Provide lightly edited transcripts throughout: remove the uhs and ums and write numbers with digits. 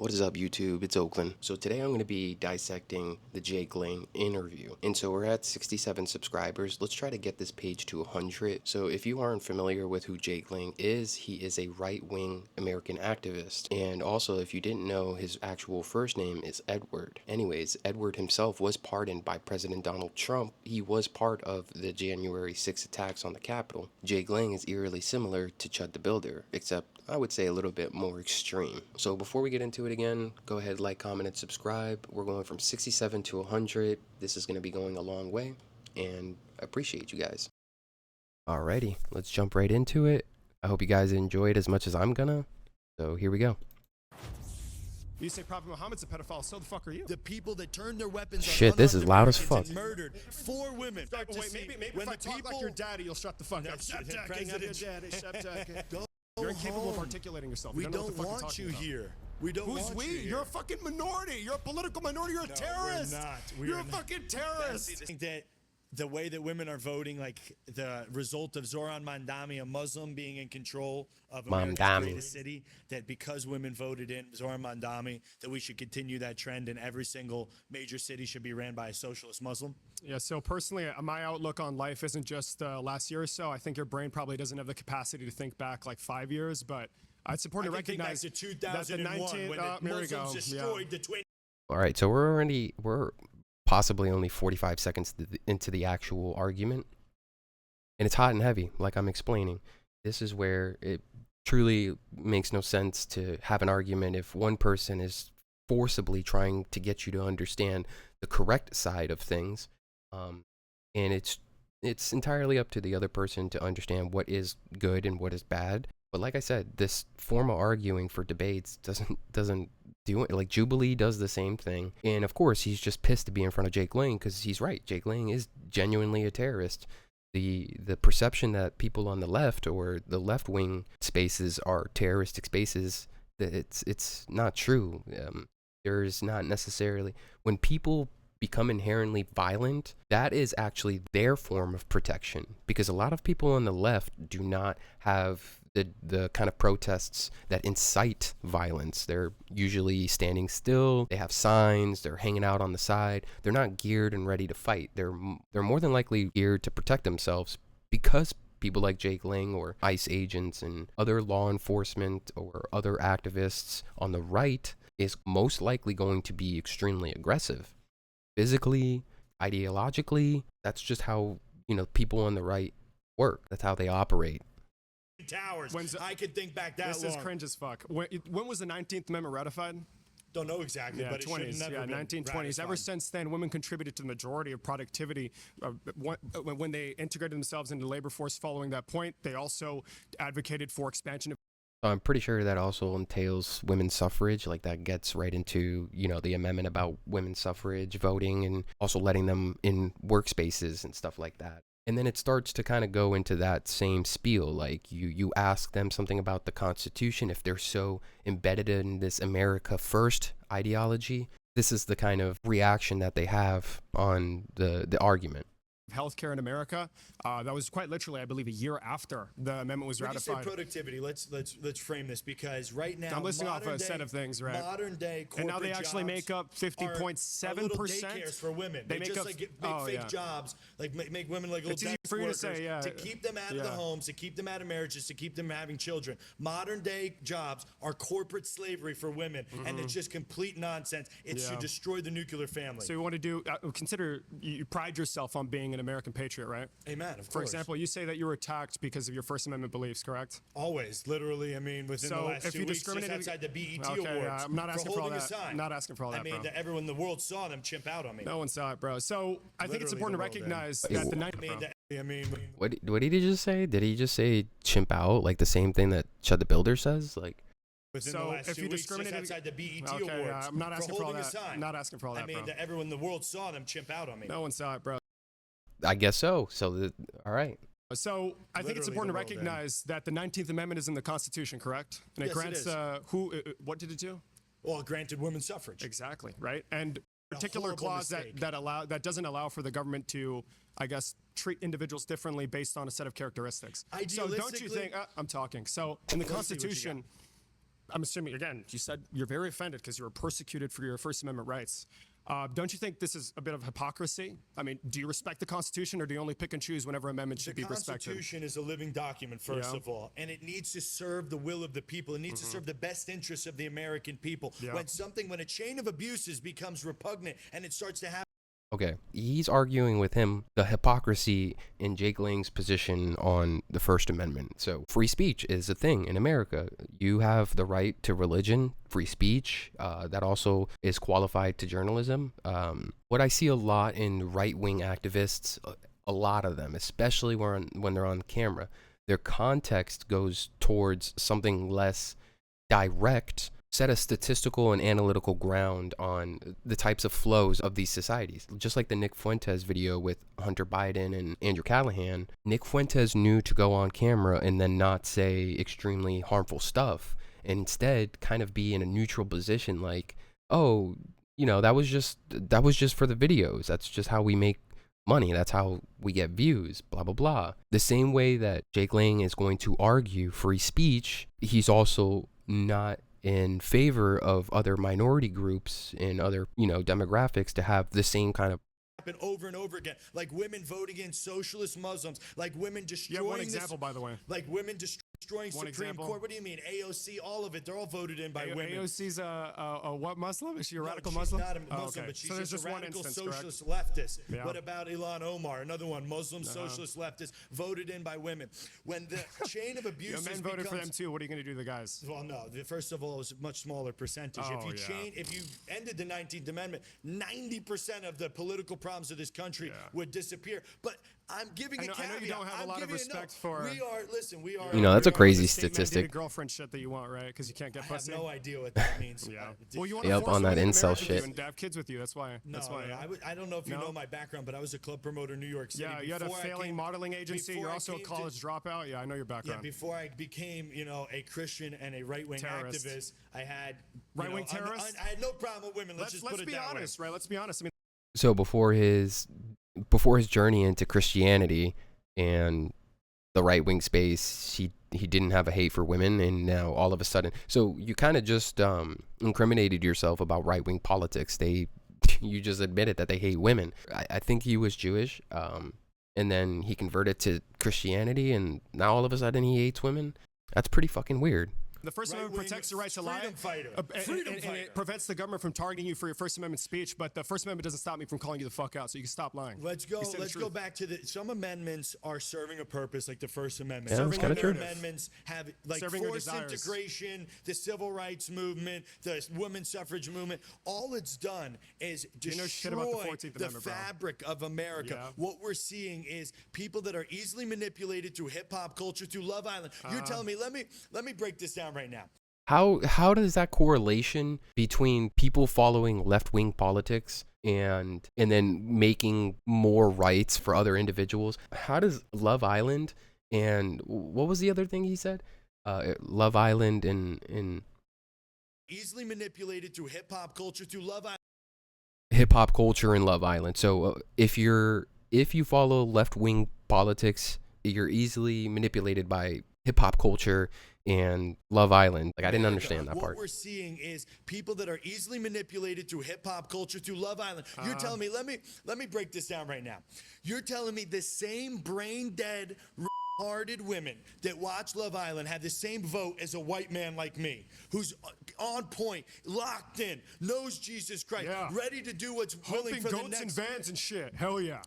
What is up, YouTube? It's Oakland. So today I'm going to be dissecting the Jake Lang interview. And so we're at 67 subscribers. Let's try to get this page to 100. So if you aren't familiar with who Jake Lang is, he is a right-wing American activist. And also, if you didn't know, his actual first name is Edward. Anyways, Edward himself was pardoned by President Donald Trump. He was part of the January 6 attacks on the Capitol. Jake Lang is eerily similar to Chud the Builder, except I would say a little bit more extreme. So before we get into it again, go ahead, like, comment, and subscribe. We're going from 67 to 100. This is going to be going a long way, and I appreciate you guys. Alrighty, let's jump right into it. I hope you guys enjoy it as much as I'm gonna. So here we go. You say Prophet Muhammad's a pedophile, so the fuck are you? The people that turned their weapons Shit, this is loud as fuck. Murdered 4 women. Wait, maybe if I talk like your daddy, you'll shut the fuck up. Stop talking like your daddy. Stop talking. You're incapable of articulating yourself. We don't know what the fuck you're want talking you about. here. We don't Who's want we? you here. You're a fucking minority. You're a political minority. You're a terrorist. We're not. You're a fucking terrorist. I think that the way that women are voting, like the result of Zohran Mamdani, a Muslim, being in control of America's greatest city, that because women voted in Zohran Mamdani, that we should continue that trend and every single major city should be ran by a socialist Muslim? Yeah, so personally, my outlook on life isn't just last year or so. I think your brain probably doesn't have the capacity to think back like 5 years, but it's important to recognize that the that the 19th, when the Muslims destroyed the twin. All right, so we're possibly only 45 seconds into the actual argument, and it's hot and heavy, like I'm explaining. This is where it truly makes no sense to have an argument if one person is forcibly trying to get you to understand the correct side of things, and it's entirely up to the other person to understand what is good and what is bad. But like I said, this form of arguing for debates doesn't do it. Like Jubilee does the same thing, and of course he's just pissed to be in front of Jake Lang because he's right. Jake Lang is genuinely a terrorist. The perception that people on the left or the left wing spaces are terroristic spaces, it's not true. There's not necessarily, when people become inherently violent, that is actually their form of protection, because a lot of people on the left do not have the kind of protests that incite violence. They're usually standing still, they have signs, they're hanging out on the side. They're not geared and ready to fight. They're more than likely geared to protect themselves, because people like Jake Lang or ICE agents and other law enforcement or other activists on the right is most likely going to be extremely aggressive. Physically, ideologically, that's just how, people on the right work. That's how they operate. Towers. I could think back that long. This is cringe as fuck. When was the 19th Amendment ratified? Don't know exactly, Yeah, but it 20s. should never Yeah, been 1920s. ratified. Ever since then, women contributed to the majority of productivity. When they integrated themselves into the labor force following that point, they also advocated for expansion of. I'm pretty sure that also entails women's suffrage. Like that gets right into, the amendment about women's suffrage voting and also letting them in workspaces and stuff like that. And then it starts to kind of go into that same spiel. Like you ask them something about the Constitution, if they're so embedded in this America First ideology, this is the kind of reaction that they have on the argument. Healthcare in America. That was quite literally, I believe, a year after the amendment was When you say ratified. productivity, let's frame this, because right now I'm listing off a modern set day- of things, right? Modern day corporate And now they actually jobs make up are 50.7%. little daycares for women. They They make just up- like make oh, fake yeah. jobs, like make women like little It's easy desk for you to workers say, yeah. to keep them out of the Yeah. homes, to keep them out of marriages, to keep them having children. Modern day jobs are corporate slavery for women, and it's just complete nonsense. It's to Yeah. destroy the nuclear family. So you want to do, consider, you pride yourself on being an American patriot, right? Amen. Of For course. example, you say that you were attacked because of your First Amendment beliefs, correct? Always, literally. I mean, within the So last if 2 you weeks, just discriminated outside the BET Okay, Awards, yeah, I'm not asking for all holding a that. sign. I'm not asking for all that, I mean, bro. that everyone in the world saw them chimp out on me. No one saw it, bro. So I think it's Literally important to the world, recognize Wait, that the wh- night. I mean, What did he just say? Did he just say chimp out? Like the same thing that Chud the Builder says? Like, within So the last if 2 you weeks, just discriminated- outside the BET Okay, Awards, yeah, I'm not asking for all holding a that. sign. I'm not asking for all that, I mean, bro. that everyone in the world saw them chimp out on me. No one saw it, bro. I guess so. All right. So I think it's Literally important to the world, recognize that the 19th Amendment is in the Constitution, correct? And it Yes, it grants is. what did it do? Well, granted women's suffrage. Exactly, right? And particular horrible clause mistake. that doesn't allow for the government to, I guess, treat individuals differently based on a set of characteristics. So don't you Idealistically- think? I'm talking. So in the Let's see what you Constitution, I'm assuming, again, you said you're very offended because you were persecuted for your First Amendment rights. Don't you think this is a bit of hypocrisy? I mean, do you respect the Constitution, or do you only pick and choose whenever amendments should be respected? The Constitution is a living document, first of all, and it needs to serve the will of the people. It needs to serve the best interests of the American people. When a chain of abuses becomes repugnant and it starts to happen. Okay, he's arguing with him the hypocrisy in Jake Lang's position on the First Amendment. So free speech is a thing in America. You have the right to religion, free speech. That also is qualified to journalism. What I see a lot in right-wing activists, a lot of them, especially when they're on camera, their context goes towards something less direct, set a statistical and analytical ground on the types of flows of these societies. Just like the Nick Fuentes video with Hunter Biden and Andrew Callahan, Nick Fuentes knew to go on camera and then not say extremely harmful stuff, and instead kind of be in a neutral position, like, oh, you know, that was just for the videos. That's just how we make money. That's how we get views, blah, blah, blah. The same way that Jake Lang is going to argue free speech, he's also not in favor of other minority groups and other, demographics to have the same kind of over and over again, like women voting in socialist Muslims, like women destroying. Yeah, one example, by the way. Like women destroying Supreme Court. What do you mean? AOC, all of it. They're all voted in by women. AOC's a what Muslim? Is she a radical she's Muslim? Not a Muslim, but she's just a radical socialist leftist. Yeah. What about Ilhan Omar, another one, Muslim socialist leftist, voted in by women? When the chain of abuse, men voted for them too. What are you going to do to the guys? Well, no. First of all, it was a much smaller percentage. If you ended the 19th Amendment, 90% of the political problems of this country would disappear. But I'm giving a caveat. I know you don't have a lot of respect for. We are. That's a crazy statistic. Girlfriend shit that you want, right? Because you can't get pussy. I have no idea what that means. Well, you want to force on that incel to shit. and to have kids with you. That's why. I don't know if you know my background, but I was a club promoter in New York City. Yeah, you had a failing modeling agency. You're also a college dropout. Yeah, I know your background. Yeah, before I became, a Christian and a right-wing activist, I had right-wing terrorist. I had no problem with women. Let's just put it that way. Let's be honest, right? Let's be honest. I mean, so before his journey into Christianity and the right-wing space, he didn't have a hate for women, and now all of a sudden, so you kind of just incriminated yourself about right-wing politics. You just admitted that they hate women. I think he was Jewish, and then he converted to Christianity, and now all of a sudden he hates women. That's pretty fucking weird. The First Amendment protects the right to lie. Freedom fighter. And it prevents the government from targeting you for your First Amendment speech, but the First Amendment doesn't stop me from calling you the fuck out, so you can stop lying. Let's go back to some amendments are serving a purpose, like the First Amendment. Yeah, some other amendments have forced integration, the civil rights movement, the women's suffrage movement. All it's done is destroy the fabric of America. Yeah. What we're seeing is people that are easily manipulated through hip-hop culture, through Love Island. You're telling me, let me break this down right now. How does that correlation between people following left-wing politics and then making more rights for other individuals? How does Love Island and what was the other thing he said? Love Island and easily manipulated through hip-hop culture, through Love Island. Hip-hop culture and Love Island. So if you follow left-wing politics, you're easily manipulated by hip-hop culture and Love Island. Like, I didn't understand that part. What we're seeing is people that are easily manipulated through hip-hop culture, through Love Island. You're telling me, let me break this down right now. You're telling me the same brain-dead, retarded women that watch Love Island have the same vote as a white man like me, who's on point, locked in, knows Jesus Christ, ready to do what's willing for the next. Humping goats and vans and shit. Hell yeah.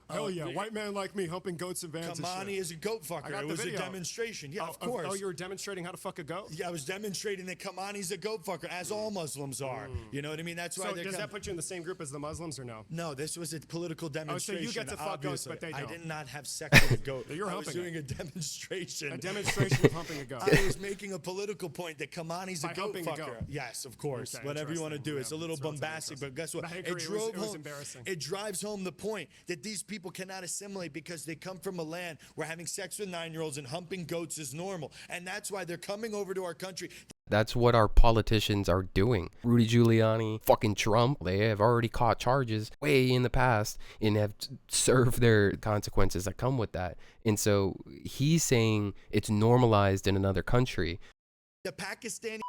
White man like me humping goats and vans and shit. Kamani is a goat fucker. It was a demonstration. Yeah, of course. Oh, you were demonstrating how to fuck a goat? Yeah, I was demonstrating that Kamani's a goat fucker, as all Muslims are. You know what I mean? That's why. So does that put you in the same group as the Muslims or no? No, this was a political demonstration. Oh, so you get to fuck goats, but they don't. I did not have sex with a goat. You're humping. I was doing a demonstration. A demonstration of humping a goat. I was making a political point that Kamani's a goat fucker. Yes, of course. Okay, whatever you want to do. It's a little bombastic, but guess what? It drives home the point that these people cannot assimilate because they come from a land where having sex with 9-year-olds and humping goats is normal. And that's why they're coming over to our country. That's what our politicians are doing. Rudy Giuliani, fucking Trump, they have already caught charges way in the past and have served their consequences that come with that. And so he's saying it's normalized in another country. The Pakistani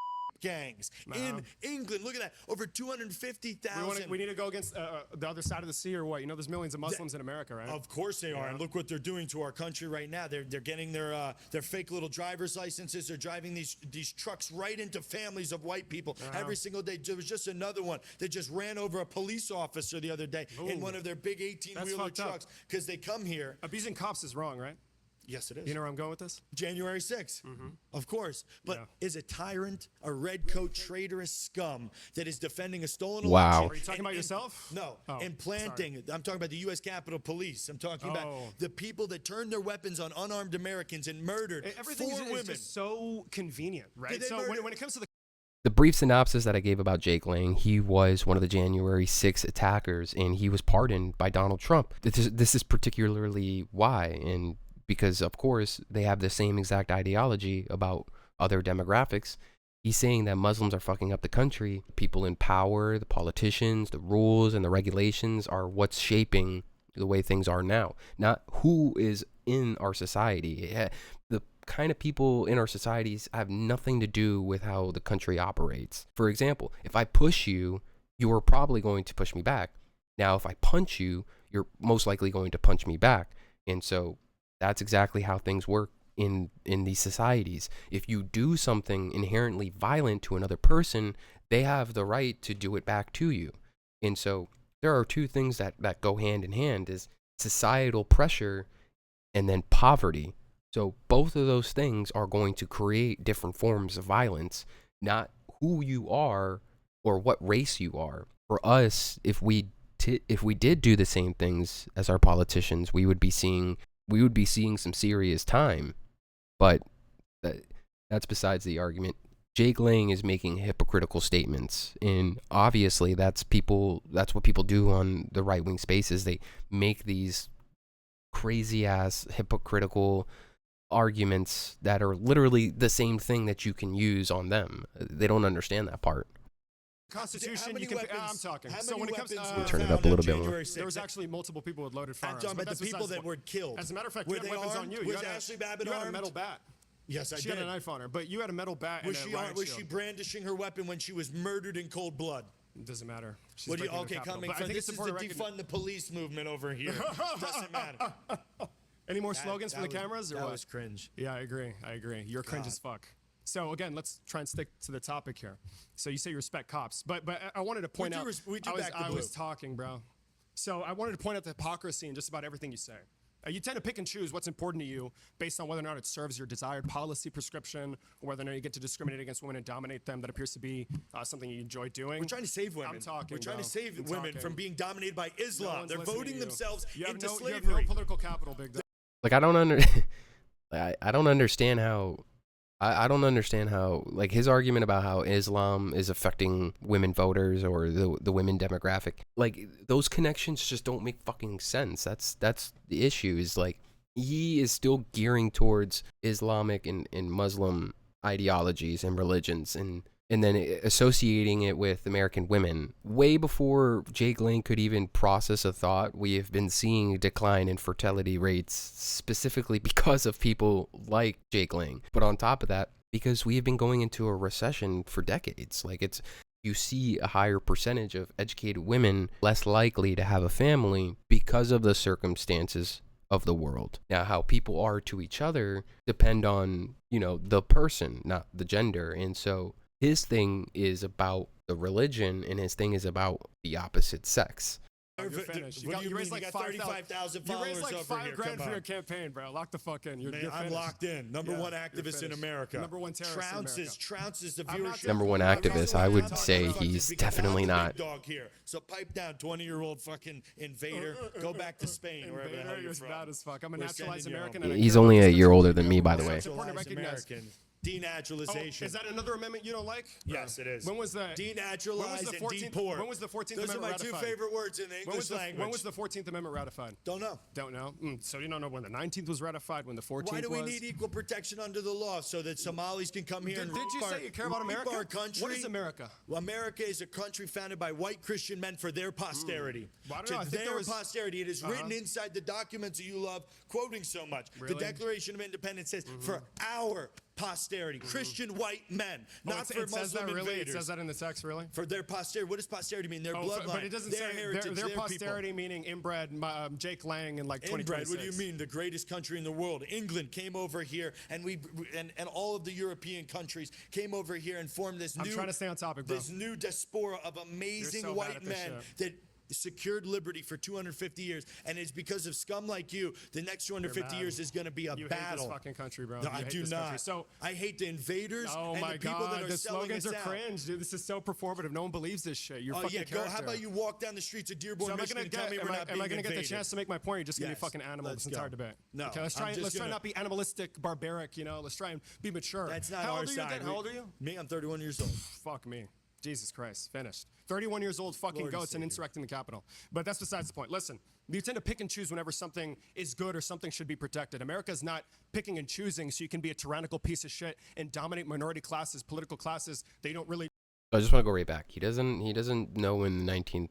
gangs in England. Look at that. Over 250,000. We need to go against the other side of the sea or what? You know, there's millions of Muslims in America, right? Of course they are. And look what they're doing to our country right now. They're getting their fake little driver's licenses. They're driving these trucks right into families of white people every single day. There was just another one that just ran over a police officer the other day in one of their big 18-wheeler trucks because they come here. Abusing cops is wrong, right? Yes, it is. You know where I'm going with this? January 6th, of course. But is a tyrant, a redcoat, traitorous scum that is defending a stolen election. Are you talking about yourself? No, implanting. I'm talking about the U.S. Capitol Police. I'm talking about the people that turned their weapons on unarmed Americans and murdered Everything four women. Is just so convenient, right? So when it comes to The brief synopsis that I gave about Jake Lang, he was one of the January 6th attackers, and he was pardoned by Donald Trump. This is particularly why, and because, of course, they have the same exact ideology about other demographics. He's saying that Muslims are fucking up the country. People in power, the politicians, the rules, and the regulations are what's shaping the way things are now, not who is in our society. The kind of people in our societies have nothing to do with how the country operates. For example, if I push you, you're probably going to push me back. Now, if I punch you, you're most likely going to punch me back. And so that's exactly how things work in these societies. If you do something inherently violent to another person, they have the right to do it back to you. And so there are two things that go hand in hand, is societal pressure and then poverty. So both of those things are going to create different forms of violence, not who you are or what race you are. For us, if we did do the same things as our politicians, we would be seeing some serious time. But that's besides the argument. Jake Lang is making hypocritical statements, and obviously that's what people do on the right-wing spaces. They make these crazy-ass hypocritical arguments that are literally the same thing that you can use on them. They don't understand that part. Constitution, you can. I'm talking. So when it comes to turn it up a little bit more. There was actually multiple people with loaded firearms. I'm talking about the people that were killed. As a matter of fact, you had weapons on you. Was Ashley Babbitt you had a armed? metal bat. Yes, I did. She had a knife on her, but you had a metal bat. Was and she a riot was shield. she brandishing her weapon when she was murdered in cold blood? It doesn't matter. What do you, okay, coming from this is the defund the police movement over here. Doesn't matter. Any more slogans for the cameras? Or that what? was cringe. Yeah, I agree. You're cringe as fuck. So again, let's try and stick to the topic here. So you say you respect cops, but I wanted to point out. I was talking, bro. So I wanted to point out the hypocrisy in just about everything you say. You tend to pick and choose what's important to you based on whether or not it serves your desired policy prescription, or whether or not you get to discriminate against women and dominate them. That appears to be something you enjoy doing. We're trying to save women. I'm talking. We're trying to save women from being dominated by Islam. They're voting themselves into slavery. You have no political capital, big dog. Like I don't understand how. I don't understand how, like, his argument about how Islam is affecting women voters or the women demographic, like, those connections just don't make fucking sense. That's the issue, is like, he is still gearing towards Islamic and Muslim ideologies and religions, and then associating it with American women. Way before Jake Lang could even process a thought, we have been seeing a decline in fertility rates, specifically because of people like Jake Lang. But on top of that, because we have been going into a recession for decades, like, you see a higher percentage of educated women less likely to have a family because of the circumstances of the world. Now, how people are to each other depend on, the person, not the gender. And so his thing is about the religion, and his thing is about the opposite sex. You're finished. You raised like 35,000 followers. You raised like over here. $5,000 for your campaign, bro. Lock the fuck in. You're I'm locked in. Number one activist in America. Number one terrorist in America. Trounces the viewership. Number one activist, I would say he's definitely not. Dog here. So pipe down, 20-year-old fucking invader. Go back to Spain, wherever the hell you're from. Bad as fuck. I'm a naturalized American. He's only a year older than me, by the way. American. Denaturalization. Is that another amendment you don't like? Yes, it is. When was that? Denaturalized and deport. When was the 14th Those Amendment ratified? Those are my two favorite words in the English language. When was the 14th Amendment ratified? Don't know. Don't know? So you don't know when the 19th was ratified, when the 14th was? Why do we need equal protection under the law so that Somalis can come here and Did you say you care about America? Our country? What is America? Well, America is a country founded by white Christian men for their posterity. Posterity. It is written inside the documents that you love quoting so much. Really? The Declaration of Independence says, for our posterity, Christian white men, not for Muslim invaders. It says that in the text, really? For their posterity. What does posterity mean? Their bloodline. But it doesn't say heritage, their posterity people. Meaning inbred Jake Lang in like 2026. Inbred, what do you mean? The greatest country in the world. England came over here, and all of the European countries came over here and formed this I'm trying to stay on topic, bro. This new diaspora of amazing white men that secured liberty for 250 years, and it's because of scum like you. The next 250 years is going to be a battle. You hate this fucking country, bro. No, I do not. So I hate the invaders. Oh and my the people God, that are the selling slogans are us cringe, dude. This is so performative. No one believes this shit. You're fucking Go. How about you walk down the streets of Dearborn, Michigan, and tell me we're not being invaded? Am I going to get the chance to make my point? You're just going to be fucking animal this entire debate. No. Okay, let's try not be animalistic, barbaric. You know, let's try and be mature. That's not our side. How old are you? Me, I'm 31 years old. Fuck me. Jesus Christ, finished. 31 years old, fucking goats and insurrecting the Capitol. But that's besides the point. Listen, you tend to pick and choose whenever something is good or something should be protected. America's not picking and choosing so you can be a tyrannical piece of shit and dominate minority classes, political classes. They don't really... I just want to go right back. He doesn't know when the 19th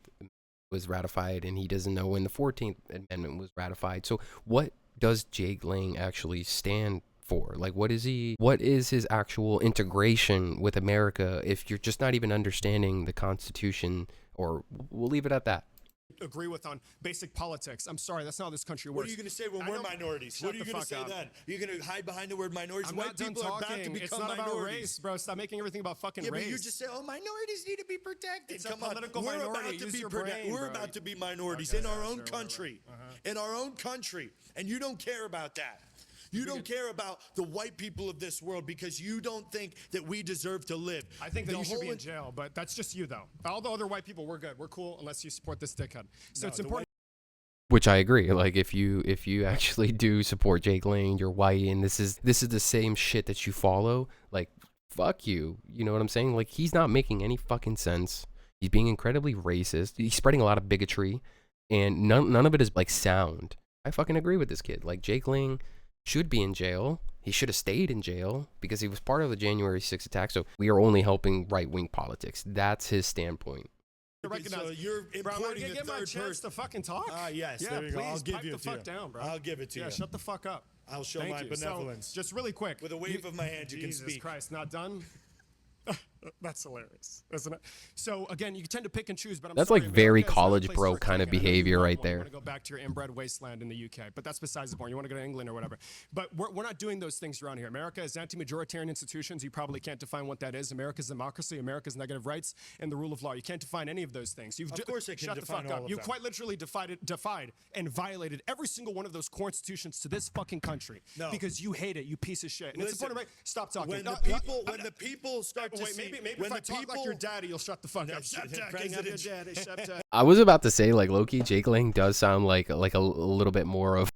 was ratified, and he doesn't know when the 14th Amendment was ratified. So what does Jake Lang actually stand for? Like, what is his actual integration with America if you're just not even understanding the Constitution? Or we'll leave it at that. Agree with on basic politics. I'm sorry, that's not how this country works. What are you going to say when we're minorities? What are you going to say then? You're going to hide behind the word minorities? White people are about to become it's not minorities. About race, bro. Stop making everything about fucking race. But you just say, oh, minorities need to be protected. It's Come a political on. Minority. We're about to be minorities in our own country. In our own country. And you don't care about that. You don't care about the white people of this world because you don't think that we deserve to live. I think that you should be in jail, but that's just you, though. All the other white people, we're good. We're cool unless you support this dickhead. So it's important. Which I agree. Like, if you actually do support Jake Lang, you're white, and this is the same shit that you follow, like, fuck you. You know what I'm saying? Like, he's not making any fucking sense. He's being incredibly racist. He's spreading a lot of bigotry, and none of it is, like, sound. I fucking agree with this kid. Like, Jake Lang should be in jail. He should have stayed in jail because he was part of the January 6th attack. So we are only helping right-wing politics. That's his standpoint. So you're importing a third person to fucking talk. Yes. Yeah, there you please, go. I'll give you the fuck down, bro. I'll give it to you. Yeah, shut the fuck up. I'll show my benevolence. So, just really quick, with a wave of my hand, you can speak. Jesus Christ, not done. That's hilarious, isn't it? So again, you tend to pick and choose, but that's like very college bro kind of behavior right there. You want to go back to your inbred wasteland in the UK, but that's besides the point. You want to go to England or whatever. But we're not doing those things around here. America is anti-majoritarian institutions. You probably can't define what that is. America's democracy, America's negative rights, and the rule of law. You can't define any of those things. Of course I can shut define the fuck all up. of You them. quite literally defied and violated every single one of those core institutions to this fucking country because you hate it, you piece of shit. And it's important, right? Stop talking. When the people start to see, maybe if I talk like your daddy, you'll shut the fuck up. I was about to say, like, low-key, Jake Lang does sound like a little bit more of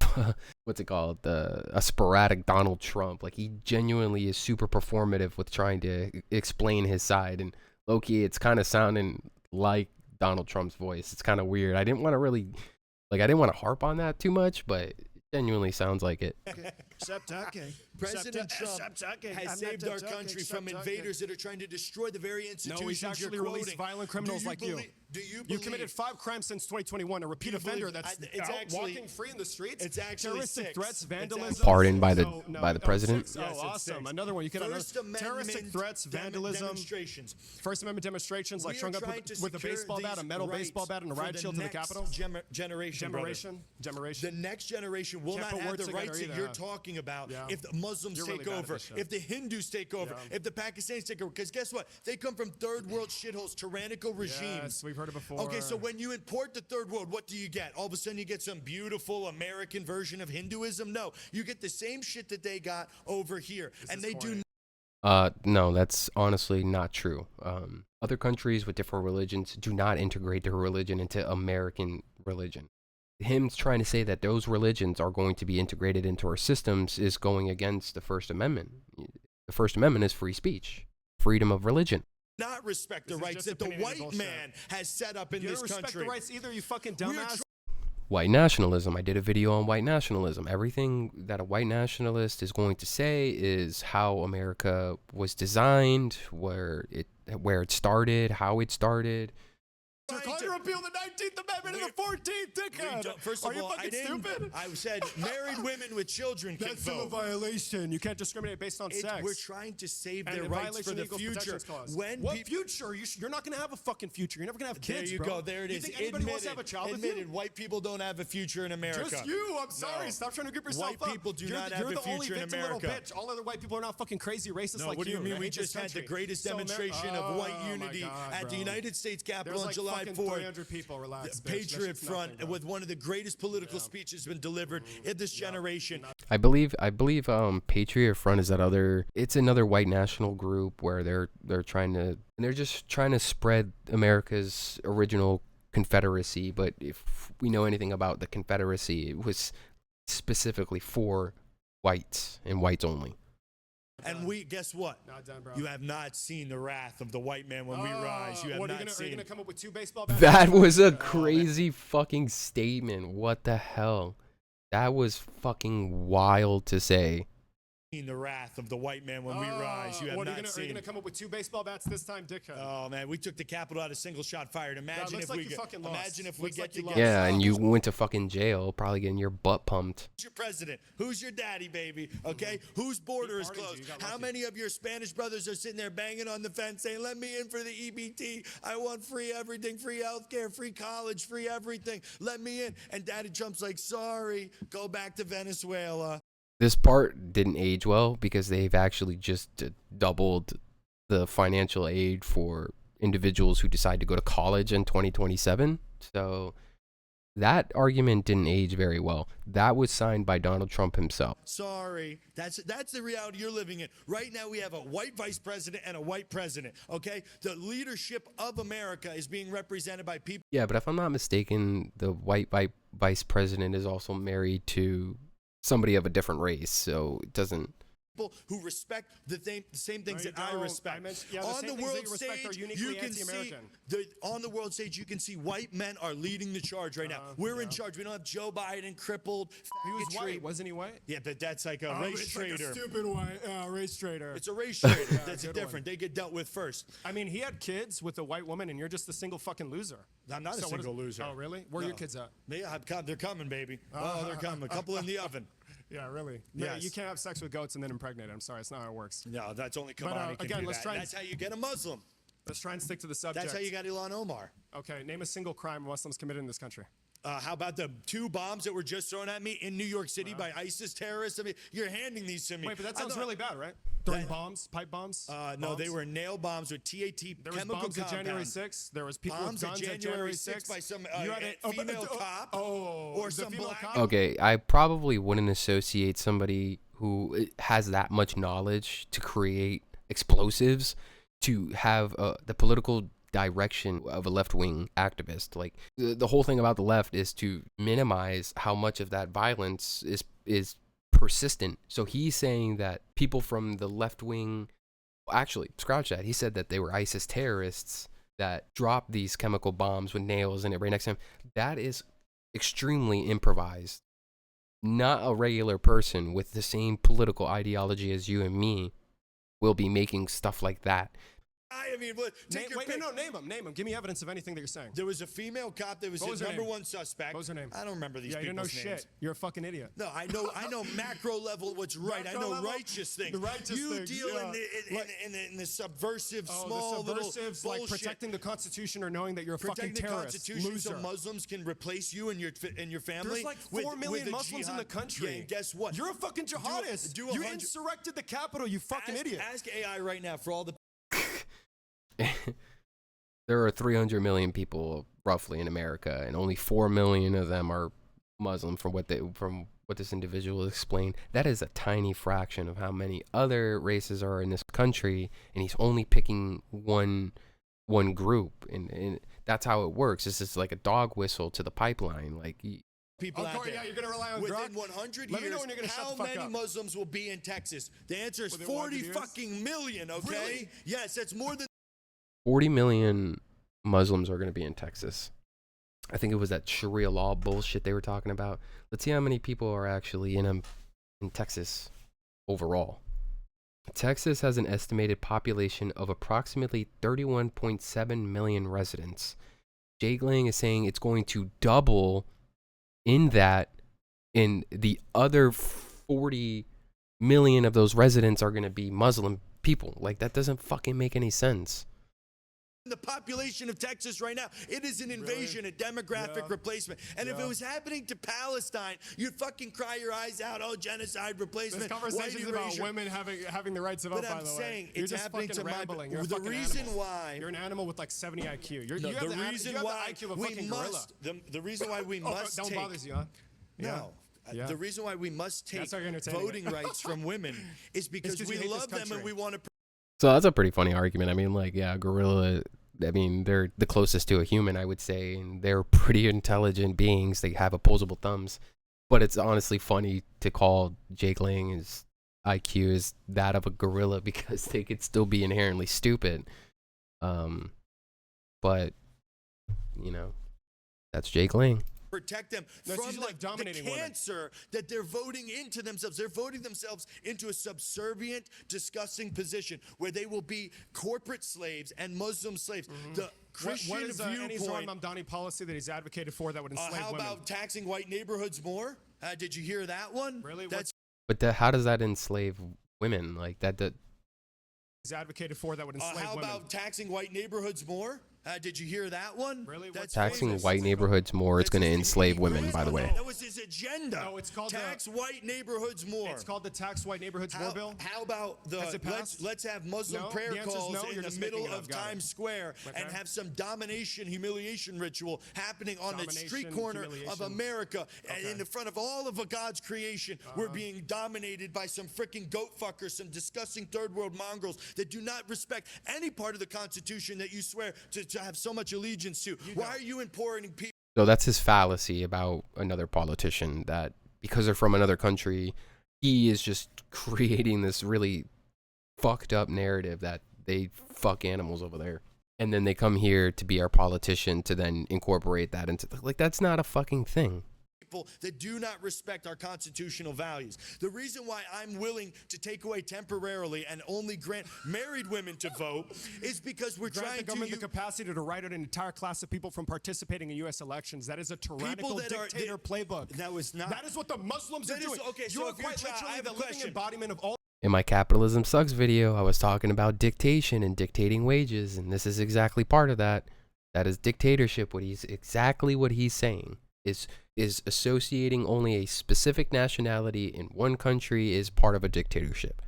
what's it called, a sporadic Donald Trump. Like, he genuinely is super performative with trying to explain his side, and low-key, it's kind of sounding like Donald Trump's voice. It's kind of weird. I didn't want to harp on that too much, but it genuinely sounds like it. President Trump has saved our country from invaders that are trying to destroy the very institutions No, he's actually released violent criminals like you. Do you believe? You committed 5 crimes since 2021. A repeat offender that's walking free in the streets. It's actually terroristic 6. threats, vandalism. Pardoned by the president. 6. Oh, awesome! Another one. You can terroristic threats, vandalism, demonstrations. First Amendment demonstrations, like showing up with a baseball bat, a metal baseball bat, and a riot shield to the Capitol. Generation. The next generation will not have the rights that you're talking about if the Muslims take over, if the Hindus take over, if the Pakistanis take over. Because guess what? They come from third world shitholes, tyrannical regimes. Yes, we've heard it before. Okay, so when you import the third world, what do you get? All of a sudden you get some beautiful American version of Hinduism? No, you get the same shit that they got over here. And they do. No, that's honestly not true. Other countries with different religions do not integrate their religion into American religion. Him trying to say that those religions are going to be integrated into our systems is going against the First Amendment. The First Amendment is free speech, freedom of religion. Not respect the rights that the white man has set up in this country. You don't respect the rights either, you fucking dumbass. White nationalism. I did a video on white nationalism. Everything that a white nationalist is going to say is how America was designed, where it started, how it started. You're repeal the 19th Amendment and the 14th, dickhead. First of all, I didn't. Stupid? I said married women with children can vote. That's still a violation. You can't discriminate based on sex. We're trying to save their rights for the future. What future? You're not going to have a fucking future. You're never going to have kids, There you go. There it is. You think anybody wants to have a child with you? White people don't have a future in America. Just you. I'm sorry. Stop trying to grip yourself up. White people do not have a future in America. You're the only victim, little bitch. All other white people are not fucking crazy racists like you. What do you mean? We just had the greatest demonstration of white unity at the United States Capitol on July 4th. 300 people. Relax, the Patriot Front, with one of the greatest political speeches been delivered in this generation. I believe Patriot Front is that other. It's another white national group where they're just trying to spread America's original Confederacy. But if we know anything about the Confederacy, it was specifically for whites and whites only. And guess what? Not done, bro. You have not seen the wrath of the white man when we rise. You have not seen. Are you gonna come up with 2 baseball bats? That was a crazy fucking statement. What the hell? That was fucking wild to say. The wrath of the white man when we rise. You have not seen. Are you gonna come up with 2 baseball bats this time, dickhead? Oh man, we took the Capitol out of single shot fired. Imagine if we get together. Yeah, and you went to fucking jail, probably getting your butt pumped. Who's your president? Who's your daddy, baby? Okay, whose border is closed? How many of your Spanish brothers are sitting there banging on the fence saying, "Let me in for the EBT. I want free everything, free healthcare, free college, free everything. Let me in." And Daddy Trump's like, "Sorry, go back to Venezuela." This part didn't age well because they've actually just doubled the financial aid for individuals who decide to go to college in 2027. So that argument didn't age very well. That was signed by Donald Trump himself. Sorry, that's the reality you're living in. Right now we have a white vice president and a white president, okay? The leadership of America is being represented by people. Yeah, but if I'm not mistaken, the white vice president is also married to somebody of a different race, so it doesn't. People who respect the same things that I respect. On the world stage, you can see on the world stage you can see white men are leading the charge right now. We're in charge. We don't have Joe Biden crippled. He was white, wasn't he white? Yeah, but that's like a race trader. Like a stupid white race trader. It's a race trader. That's different. They get dealt with first. I mean, he had kids with a white woman, and you're just a single fucking loser. I'm not a single loser. Oh, really? Where are your kids at? They're coming, baby. Oh, they're coming. A couple in the oven. Yeah, really? Yes. You can't have sex with goats and then impregnate them. Sorry, it's not how it works. No, that's only Kamani can do that. That's how you get a Muslim. Let's try and stick to the subject. That's how you got Ilhan Omar. Okay, name a single crime Muslims committed in this country. How about the 2 bombs that were just thrown at me in New York City by ISIS terrorists? I mean, you're handing these to me. Wait, but that sounds really bad, right? Throwing bombs, pipe bombs? No, they were nail bombs with TAT there was bombs at January 6th. There was people with guns at January 6th. By some female cop or some black cop. Okay, I probably wouldn't associate somebody who has that much knowledge to create explosives to have the political direction of a left-wing activist. Like the whole thing about the left is to minimize how much of that violence is persistent. So he's saying that people from the left-wing, actually scratch that, he said that they were ISIS terrorists that dropped these chemical bombs with nails in it right next to him. That is extremely improvised. Not a regular person with the same political ideology as you and me will be making stuff like that. I mean, name them. Give me evidence of anything that you're saying. There was a female cop that was his number one suspect. What was her name? I don't remember these people's names. You don't know shit. You're a fucking idiot. No, I know macro level what's right. I know righteous things. You deal in the subversive, small the subversives, little like protecting the Constitution or knowing that you're a fucking terrorist. Protecting the Constitution so Muslims can replace you and your family. There's like 4 million Muslims in the country. Yeah, and guess what? You're a fucking jihadist. You insurrected the Capitol, you fucking idiot. Ask AI right now for all the... There are 300 million people roughly in America, and only 4 million of them are Muslim. From what this individual explained, that is a tiny fraction of how many other races are in this country, and he's only picking one group, and that's how it works. This is like a dog whistle to the pipeline. Like people out there. Yeah, you're gonna rely on within 100 years. How many Muslims will be in Texas? The answer is 40 fucking million. Okay, really? Yes, that's more than 40 million Muslims are going to be in Texas. I think it was that Sharia law bullshit they were talking about. Let's see how many people are actually in Texas overall. Texas has an estimated population of approximately 31.7 million residents. Jake Lang is saying it's going to double in that, and the other 40 million of those residents are going to be Muslim people. Like, that doesn't fucking make any sense. The population of Texas right now, it is an invasion, a demographic replacement. And if it was happening to Palestine, you'd fucking cry your eyes out. Oh, genocide replacement. This conversation is about women having the right to vote. But I'm saying it's happening to rambling. my. The reason why you're an animal with like 70 IQ. The reason why we must. The reason why we must. That bothers you, huh? No. Yeah. The reason why we must take voting rights from women is because we love them and we want to. So that's a pretty funny argument. I mean, like, yeah, gorilla, I mean, they're the closest to a human, I would say, and they're pretty intelligent beings. They have opposable thumbs. But it's honestly funny to call Jake Lang's IQ as that of a gorilla because they could still be inherently stupid. But, you know, that's Jake Lang. Protect them from the cancer that they're voting into themselves. They're voting themselves into a subservient, disgusting position where they will be corporate slaves and Muslim slaves. The Christian viewpoint. Any Zoran Mamdani policy that he's advocated for that would enslave women? How about taxing white neighborhoods more? Did you hear that one? Really? But how does that enslave women? Like that? He's advocated for that would enslave women. How about taxing white neighborhoods more? Did you hear that one? Really? Taxing white neighborhoods more, it's going to enslave women, by the way. That was his agenda. No, it's called Tax white neighborhoods more. It's called the Tax White Neighborhoods More bill. How about let's have Muslim prayer calls in the middle of Times Square and have some domination, humiliation ritual happening on the street corner of America in the front of all of God's creation. We're being dominated by some freaking goat fuckers, some disgusting third world mongrels that do not respect any part of the Constitution that you swear to have so much allegiance to. Why are you importing people? So that's his fallacy about another politician, that because they're from another country, he is just creating this really fucked up narrative that they fuck animals over there. And then they come here to be our politician to then incorporate that into, like, that's not a fucking thing. That do not respect our constitutional values. The reason why I'm willing to take away temporarily and only grant married women to vote is because we're trying to government the capacity to write out an entire class of people from participating in U.S. elections. That is a tyrannical dictator playbook. That is what the Muslims are doing. Okay, you are quite literally the living embodiment of all. In my Capitalism Sucks video, I was talking about dictation and dictating wages, and this is exactly part of that. That is dictatorship. Exactly what he's saying is associating only a specific nationality in one country is part of a dictatorship.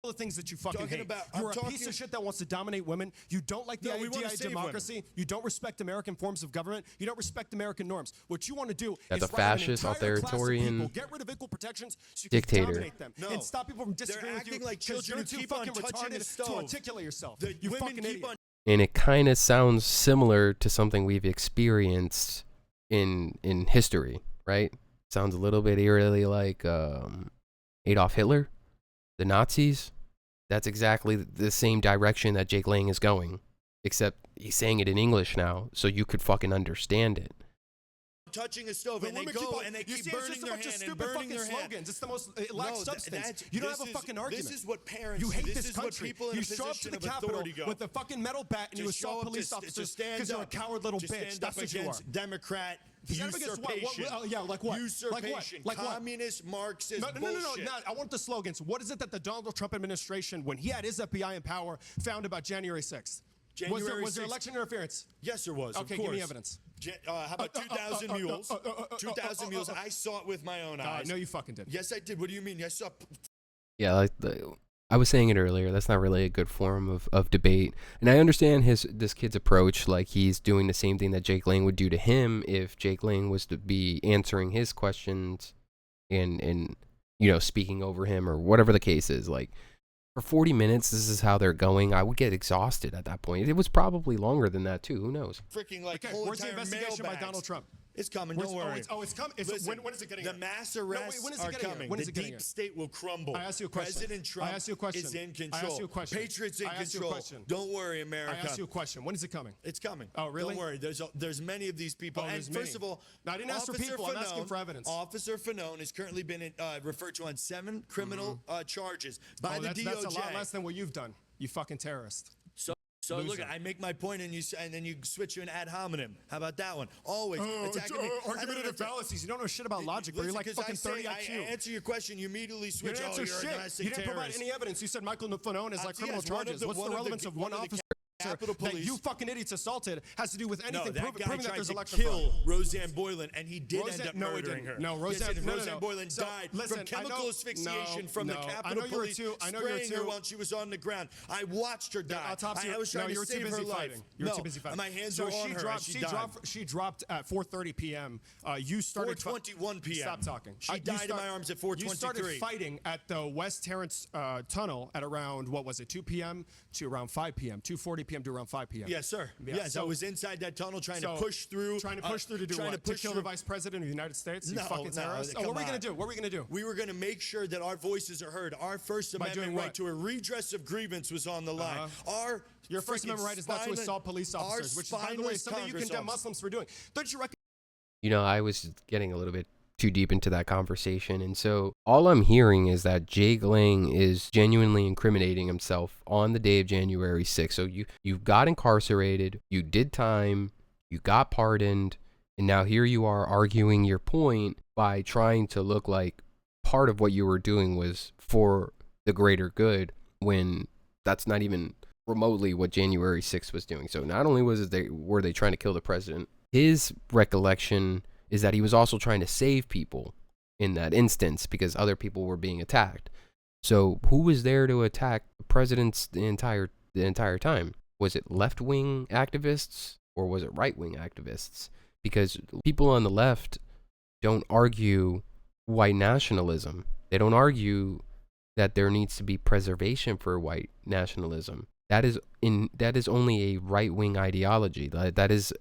All the things that you fucking hate. You're a piece of shit that wants to dominate women. You don't like the idea of democracy. Women. You don't respect American forms of government. You don't respect American norms. What you want to do is a fascist, authoritarian, get rid of equal protections so you dictator. can dominate them and stop people from disagreeing with you like children you're too fucking retarded to articulate yourself. You fucking idiot. And it kind of sounds similar to something we've experienced in history, right? Sounds a little bit eerily like Adolf Hitler, the Nazis. That's exactly the same direction that Jake Lang is going, except he's saying it in English now, so you could fucking understand it. Touching a stove and they go and they keep burning their hand and burning their hand. It's the most lacks substance. You don't have a fucking argument. This is what parents. You hate this this is country. What people in you a show up to the position of Capitol authority with a fucking metal bat and you assault police officers because you're a coward little bitch. That's what you are. Democrat usurpation. Yeah, like what? Usurpation. Like what? Communist, Marxist bullshit. No. I want the slogans. What is it that the Donald Trump administration, when he had his FBI in power, found about January 6th? Was there election interference? Yes, there was. Okay, give me evidence. How about 2,000 mules? 2,000 mules. I saw it with my own eyes. No, you fucking did. Yes, I did. What do you mean? I saw. Yeah, like I was saying it earlier. That's not really a good form of debate. And I understand this kid's approach. Like, he's doing the same thing that Jake Lang would do to him if Jake Lang was to be answering his questions and speaking over him or whatever the case is. Like, for 40 minutes, this is how they're going. I would get exhausted at that point. It was probably longer than that, too. Who knows? Freaking where's the investigation by Donald Trump? It's coming. Don't worry. It's coming. When is it getting here? The mass arrests are coming. The deep state will crumble. I ask you a question. President Trump is in control. I ask you a question. Patriots in control. Don't worry, America. I ask you a question. When is it coming? It's coming. Oh, really? Don't worry. There's many of these people. And first of all, I didn't ask for people. I'm asking for evidence. Officer Fanone has currently been referred to on 7 criminal charges by the DOJ. That's a lot less than what you've done. You fucking terrorist. So look, I make my point and then you switch to an ad hominem. How about that one? Always attacking me. Argumentative fallacies. You don't know shit about logic, but you're like fucking 30 IQ. I answer your question, you immediately switch. You didn't answer shit. You didn't provide any evidence. You said Michael Fanone is like criminal charges. What's the relevance of one officer that you fucking idiots assaulted has to do with anything proving that there's election fraud? Kill Roseanne Boylan, and he did end up murdering her. No, Roseanne Boylan died from chemical asphyxiation from the Capitol Police spraying her while she was on the ground. I watched her die. I was trying to save her life. You were too busy fighting. My hands were on her. She dropped at 4:30 p.m. You started 4:21 p.m. Stop talking. She died in my arms at 4:23. You started fighting at the West Terrence Tunnel at around 2 p.m. to around 5 p.m. 2:40 p.m. to around 5 p.m. Yes, sir. Yes, I was inside that tunnel trying to push through. Trying to push through to do what? To kill the vice president of the United States? You fucking terrorist. What were we going to do? What were we going to do? We were going to make sure that our voices are heard. Our First Amendment right to a redress of grievance was on the line. Your First Amendment right is not to assault police officers, which is, by the way, something you condemn Muslims for doing. Don't you recognize? You know, I was getting a little bit too deep into that conversation, and so all I'm hearing is that Jake Lang is genuinely incriminating himself on the day of January 6th. So you got incarcerated, you did time, you got pardoned, and now here you are arguing your point by trying to look like part of what you were doing was for the greater good, when that's not even remotely what January 6th was doing. So not only were they trying to kill the president, his recollection is that he was also trying to save people in that instance because other people were being attacked. So who was there to attack the presidents the entire time? Was it left-wing activists or was it right-wing activists? Because people on the left don't argue white nationalism. They don't argue that there needs to be preservation for white nationalism. That is only a right-wing ideology. That is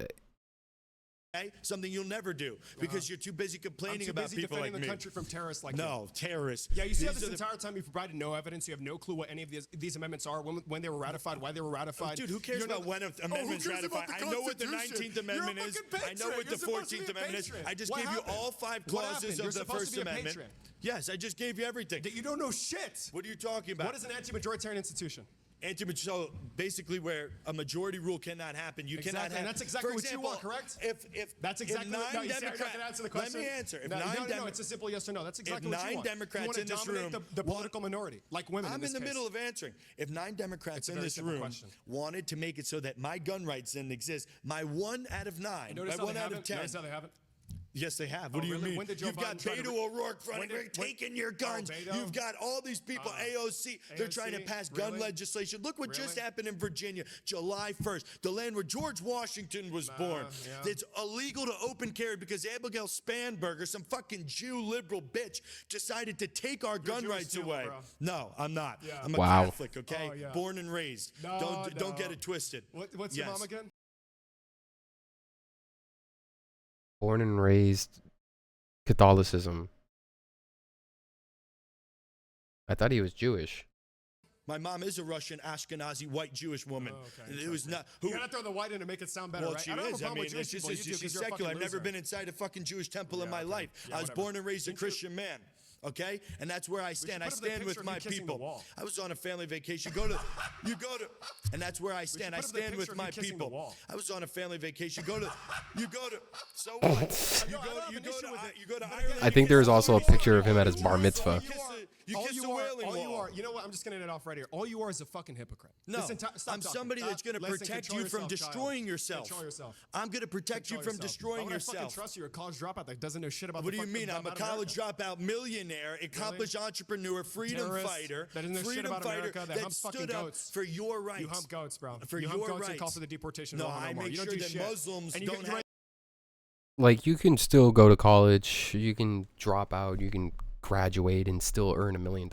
something you'll never do because you're too busy complaining about people like me. The country from terrorists like no terrorists. Yeah, you see how this entire time you've provided no evidence. You have no clue what any of these amendments are, when they were ratified, why they were ratified. Dude, who cares about when an amendment's ratified? I know what the 19th Amendment is. I know what the 14th Amendment is. I just gave you all 5 clauses of the First Amendment. Yes, I just gave you everything. You don't know shit. What are you talking about? What is an anti-majoritarian institution? So basically, where a majority rule cannot happen, you cannot have. And that's exactly what you want, correct? That's exactly what you said. I can answer the question. Let me answer. No, it's a simple yes or no. That's exactly what you want. If 9 Democrats in this room, you want to dominate the political minority, like women. I'm in the middle of answering. If 9 Democrats in this room wanted to make it so that my gun rights didn't exist, my 1 out of 9, my 1 out of 10. Notice how they haven't. Yes, they have. What do you mean? You've got Beto O'Rourke running, taking your guns. You've got all these people, AOC. They're trying to pass gun legislation. Look what just happened in Virginia, July 1st, the land where George Washington was born. It's illegal to open carry because Abigail Spanberger, some fucking Jew liberal bitch, decided to take our gun rights away. No, I'm not. I'm a Catholic, okay? Born and raised. Don't get it twisted. What's your mom again? Born and raised Catholicism. I thought he was Jewish. My mom is a Russian, Ashkenazi, white Jewish woman. It was not. You gotta throw the white in to make it sound better, right? She is. I mean, she's secular. I've never been inside a fucking Jewish temple in my life. I was born and raised a Christian man. Okay, and that's where I stand. I stand with my people. I was on a family vacation. You go to, and that's where I stand. I stand with my people. I was on a family vacation. You go to. So what? You go to Ireland. I think there's also a picture of him at his bar mitzvah. You kiss the wailing wall. You know what? I'm just gonna get it off right here. All you are is a fucking hypocrite. No, I'm somebody that's gonna protect you from destroying yourself. Control yourself. I'm gonna protect you from destroying yourself. Why would I fucking trust you? You're a college dropout that doesn't know shit about. What do you mean? I'm a college dropout millionaire, accomplished entrepreneur, freedom fighter, that stood up for your rights. You hump goats, bro. For your rights. And call for the deportation. No, I make sure that Muslims don't have. Like, you can still go to college, you can drop out, you can graduate and still earn $1 million.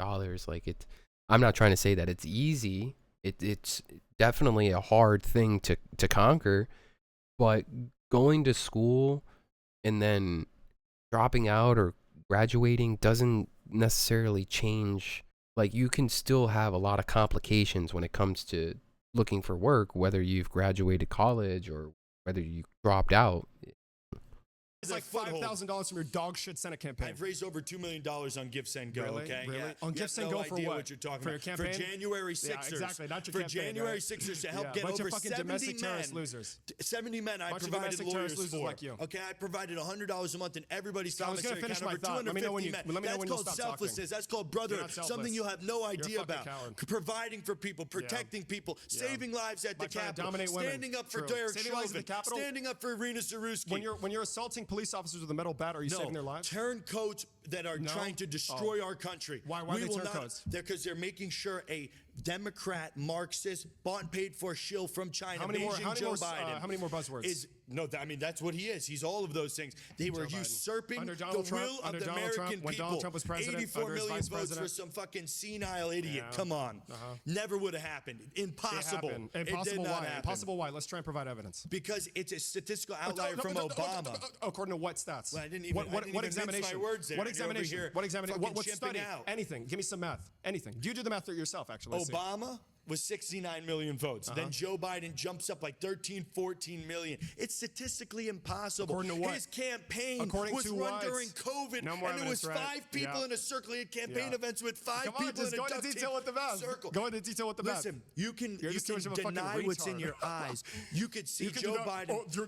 Like, I'm not trying to say that it's easy. It's definitely a hard thing to conquer, but going to school and then dropping out or graduating doesn't necessarily change. Like, you can still have a lot of complications when it comes to looking for work, whether you've graduated college or whether you dropped out. It's like $5,000 from your dog shit Senate campaign. I've raised over $2 million on Give Send Go. Really? Okay, really? yeah. On Give Send Go for what? You're talking for about. Your campaign? For January 6ers. Yeah, exactly. Not your for campaign. January right? 6ers to help get bunch over of fucking 70 domestic men. terrorist losers. 70 men. I Bunch of provided domestic lawyers terrorist losers for. like you. Okay, I provided $100 a month in everybody's So I was commissary gonna finish account my over thought. Let me know when you. men. Let me know That's when you called stop selflessness. talking. That's called, brother, something you have no idea about. Providing for people, protecting people, saving lives at the Capitol, standing up for Derek Chauvin, standing up for Irina Zarusky. When you're assaulting police officers with a metal bat, are you saving their lives? Turncoats that are trying to destroy our country. Why are they turncoats? Because they're making sure a Democrat, Marxist, bought and paid for shill from China, how many more buzzwords? I mean, that's what he is. He's all of those things. They were usurping the will of the American people. When Donald Trump was president, 84 million votes for some fucking senile idiot. Come on. Never would have happened. Impossible. Impossible. Why? Impossible. Why? Let's try and provide evidence. Because it's a statistical outlier from Obama. According to what stats? Well, I didn't even. What examination? My words there. What examination? What examination? What study? Out. Anything. Give me some math. Anything. Do you do the math yourself? Actually. Obama was 69 million votes. Then Joe Biden jumps up like 13, 14 million. It's statistically impossible. According to what? His campaign was to run what? during COVID, and there was 5 people in a circle. He had campaign events with 5 people in a duct tape circle. Go into detail with the math. Listen, you can deny what's in your eyes. You could see Joe Biden. Joe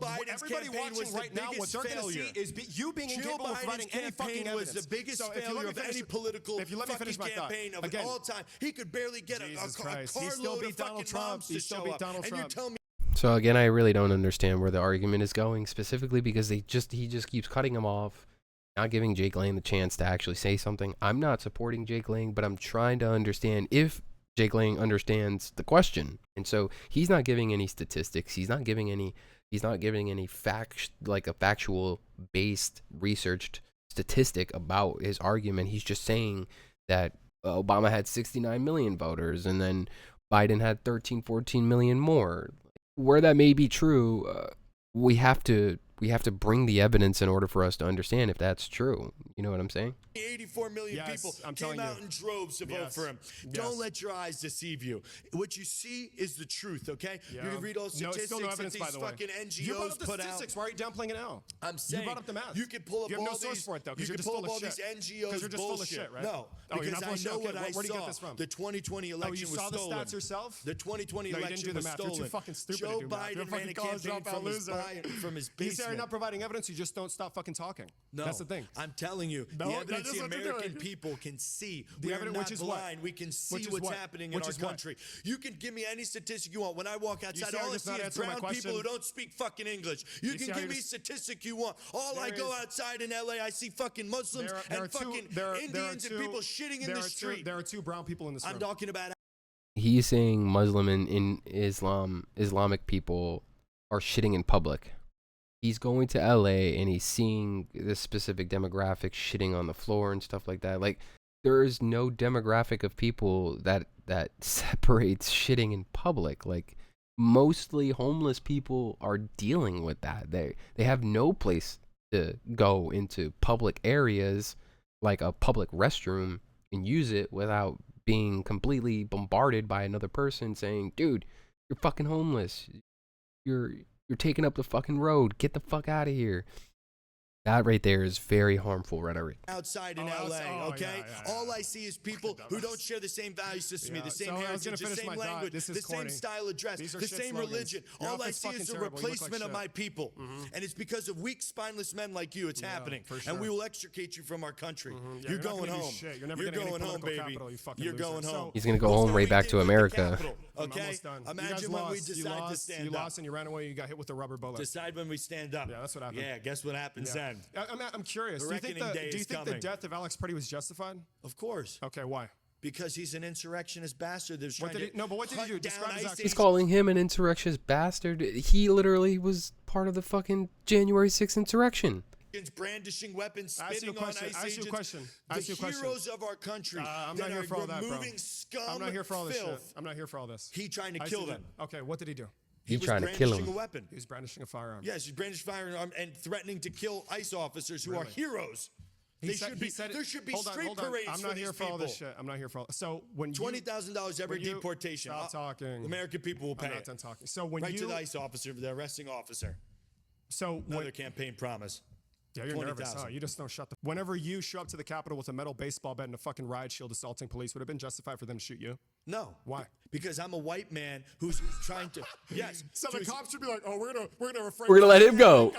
Biden's campaign was the biggest failure. You being incapable of providing any fucking evidence. Was the biggest failure of any political fucking campaign of all time. He could barely get a carload of fucking moms to show up. And you tell me. So again, I really don't understand where the argument is going, specifically because he just keeps cutting him off, not giving Jake Lang the chance to actually say something. I'm not supporting Jake Lang, but I'm trying to understand if Jake Lang understands the question. And so he's not giving any statistics. He's not giving any like a factual based researched statistic about his argument. He's just saying that Obama had 69 million voters and then Biden had 13, 14 million more. Where that may be true, we have to bring the evidence in order for us to understand if that's true. You know what I'm saying? 84 million people came out in droves to vote for him. Don't let your eyes deceive you. What you see is the truth, okay? You can read all the statistics still no evidence, that these fucking NGOs put out. Why are you downplaying it now? I'm saying you brought up the math. You can pull up you have all no source these. for it, though, you can pull up all these NGOs bullshit. Right? No, because I know what I saw. Where do you get this from? The 2020 election was stolen. You saw the stats yourself? The 2020 election was stolen. You're too fucking stupid Joe to do math. Biden ran a campaign from his basement. You say you're not providing evidence. You just don't stop fucking talking. No, that's the thing. I'm telling you, the evidence the American people can see. We are not blind. We can see what's happening in our country. You can give me any statistic you want. When I walk outside, all I see is brown people who don't speak fucking English. You can give me statistic you want. All I go outside in LA, I see fucking Muslims and fucking Indians and people shitting in the street. There are 2 brown people in this room. I'm talking about. He's saying Muslim and in Islamic people are shitting in public. He's going to LA and he's seeing this specific demographic shitting on the floor and stuff like that. Like, there is no demographic of people that separates shitting in public. Like, mostly homeless people are dealing with that. They have no place to go into public areas like a public restroom and use it without being completely bombarded by another person saying, dude, you're fucking homeless. You're taking up the fucking road. Get the fuck out of here. That right there is very harmful rhetoric. Outside in LA, okay? All I see is people who don't share the same value system, the same heritage, the same language, the same style of dress, the same religion. All I see is a replacement of my people. And it's because of weak, spineless men like you it's happening. And we will extricate you from our country. You're going home. You're going home, baby. You're going home. He's going to go home right back to America. Okay? Imagine when we decide to stand up. You lost and you ran away and you got hit with a rubber bullet. Decide when we stand up. Yeah, that's what happened. Yeah, guess what happens then? I'm curious. Do you think the death of Alex Petty was justified? Of course. Okay, why? Because he's an insurrectionist bastard. What did he do? Describe his He's calling him an insurrectionist bastard. He literally was part of the fucking January 6th insurrection. Brandishing weapons, spitting on ICE agents. The heroes of our country. I'm not here for all that, bro. Scum I'm not here for all this shit. filth. I'm not here for all this. He trying to kill them. Okay, what did he do? He was trying to kill him. A weapon. He was brandishing a firearm. Yes, he's brandishing a firearm and threatening to kill ICE officers who are heroes. There should be street parades. I'm not here for all this shit. I'm not here for all. So when $20,000 every deportation. Stop talking. American people will pay. I'm not done talking. So when to the ICE officer, the arresting officer. So another campaign promise. Yeah, you're nervous. Oh, you just don't shut the. Whenever you show up to the Capitol with a metal baseball bat and a fucking riot shield assaulting police, would it have been justified for them to shoot you? No. Why? Because I'm a white man who's trying to. Yes. So the cops should be like, oh, we're gonna refrain. We're gonna let him go.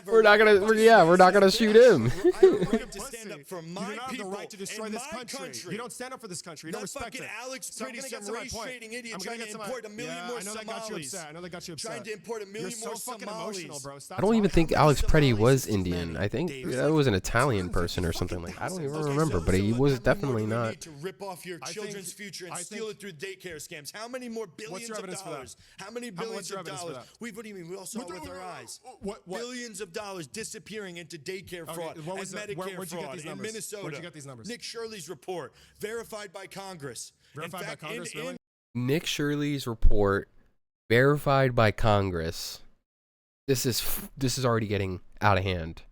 We're not gonna shoot him. I have a right to stand up for my people. You don't have the right to destroy this country. You don't stand up for this country. You don't respect it. Fucking Alex So Pretty, some race-trading idiot trying to import a million more Somalis. I know they got you upset. Trying to import a million more Somalis. Bro. I don't even think Alex Pretty was Indian. I think that was an Italian person or something like that. I don't even remember, but he was definitely not. Need to rip off your children's future and steal it through daycare scams. How many more billions of dollars? How many billions of dollars? What do you mean? We all saw it with our eyes. Billions of dollars disappearing into daycare fraud and Medicare fraud in Minnesota. Where'd you get these numbers? Nick Shirley's report, verified by Congress. Verified by Congress, really? Nick Shirley's report, verified by Congress. This is already getting out of hand.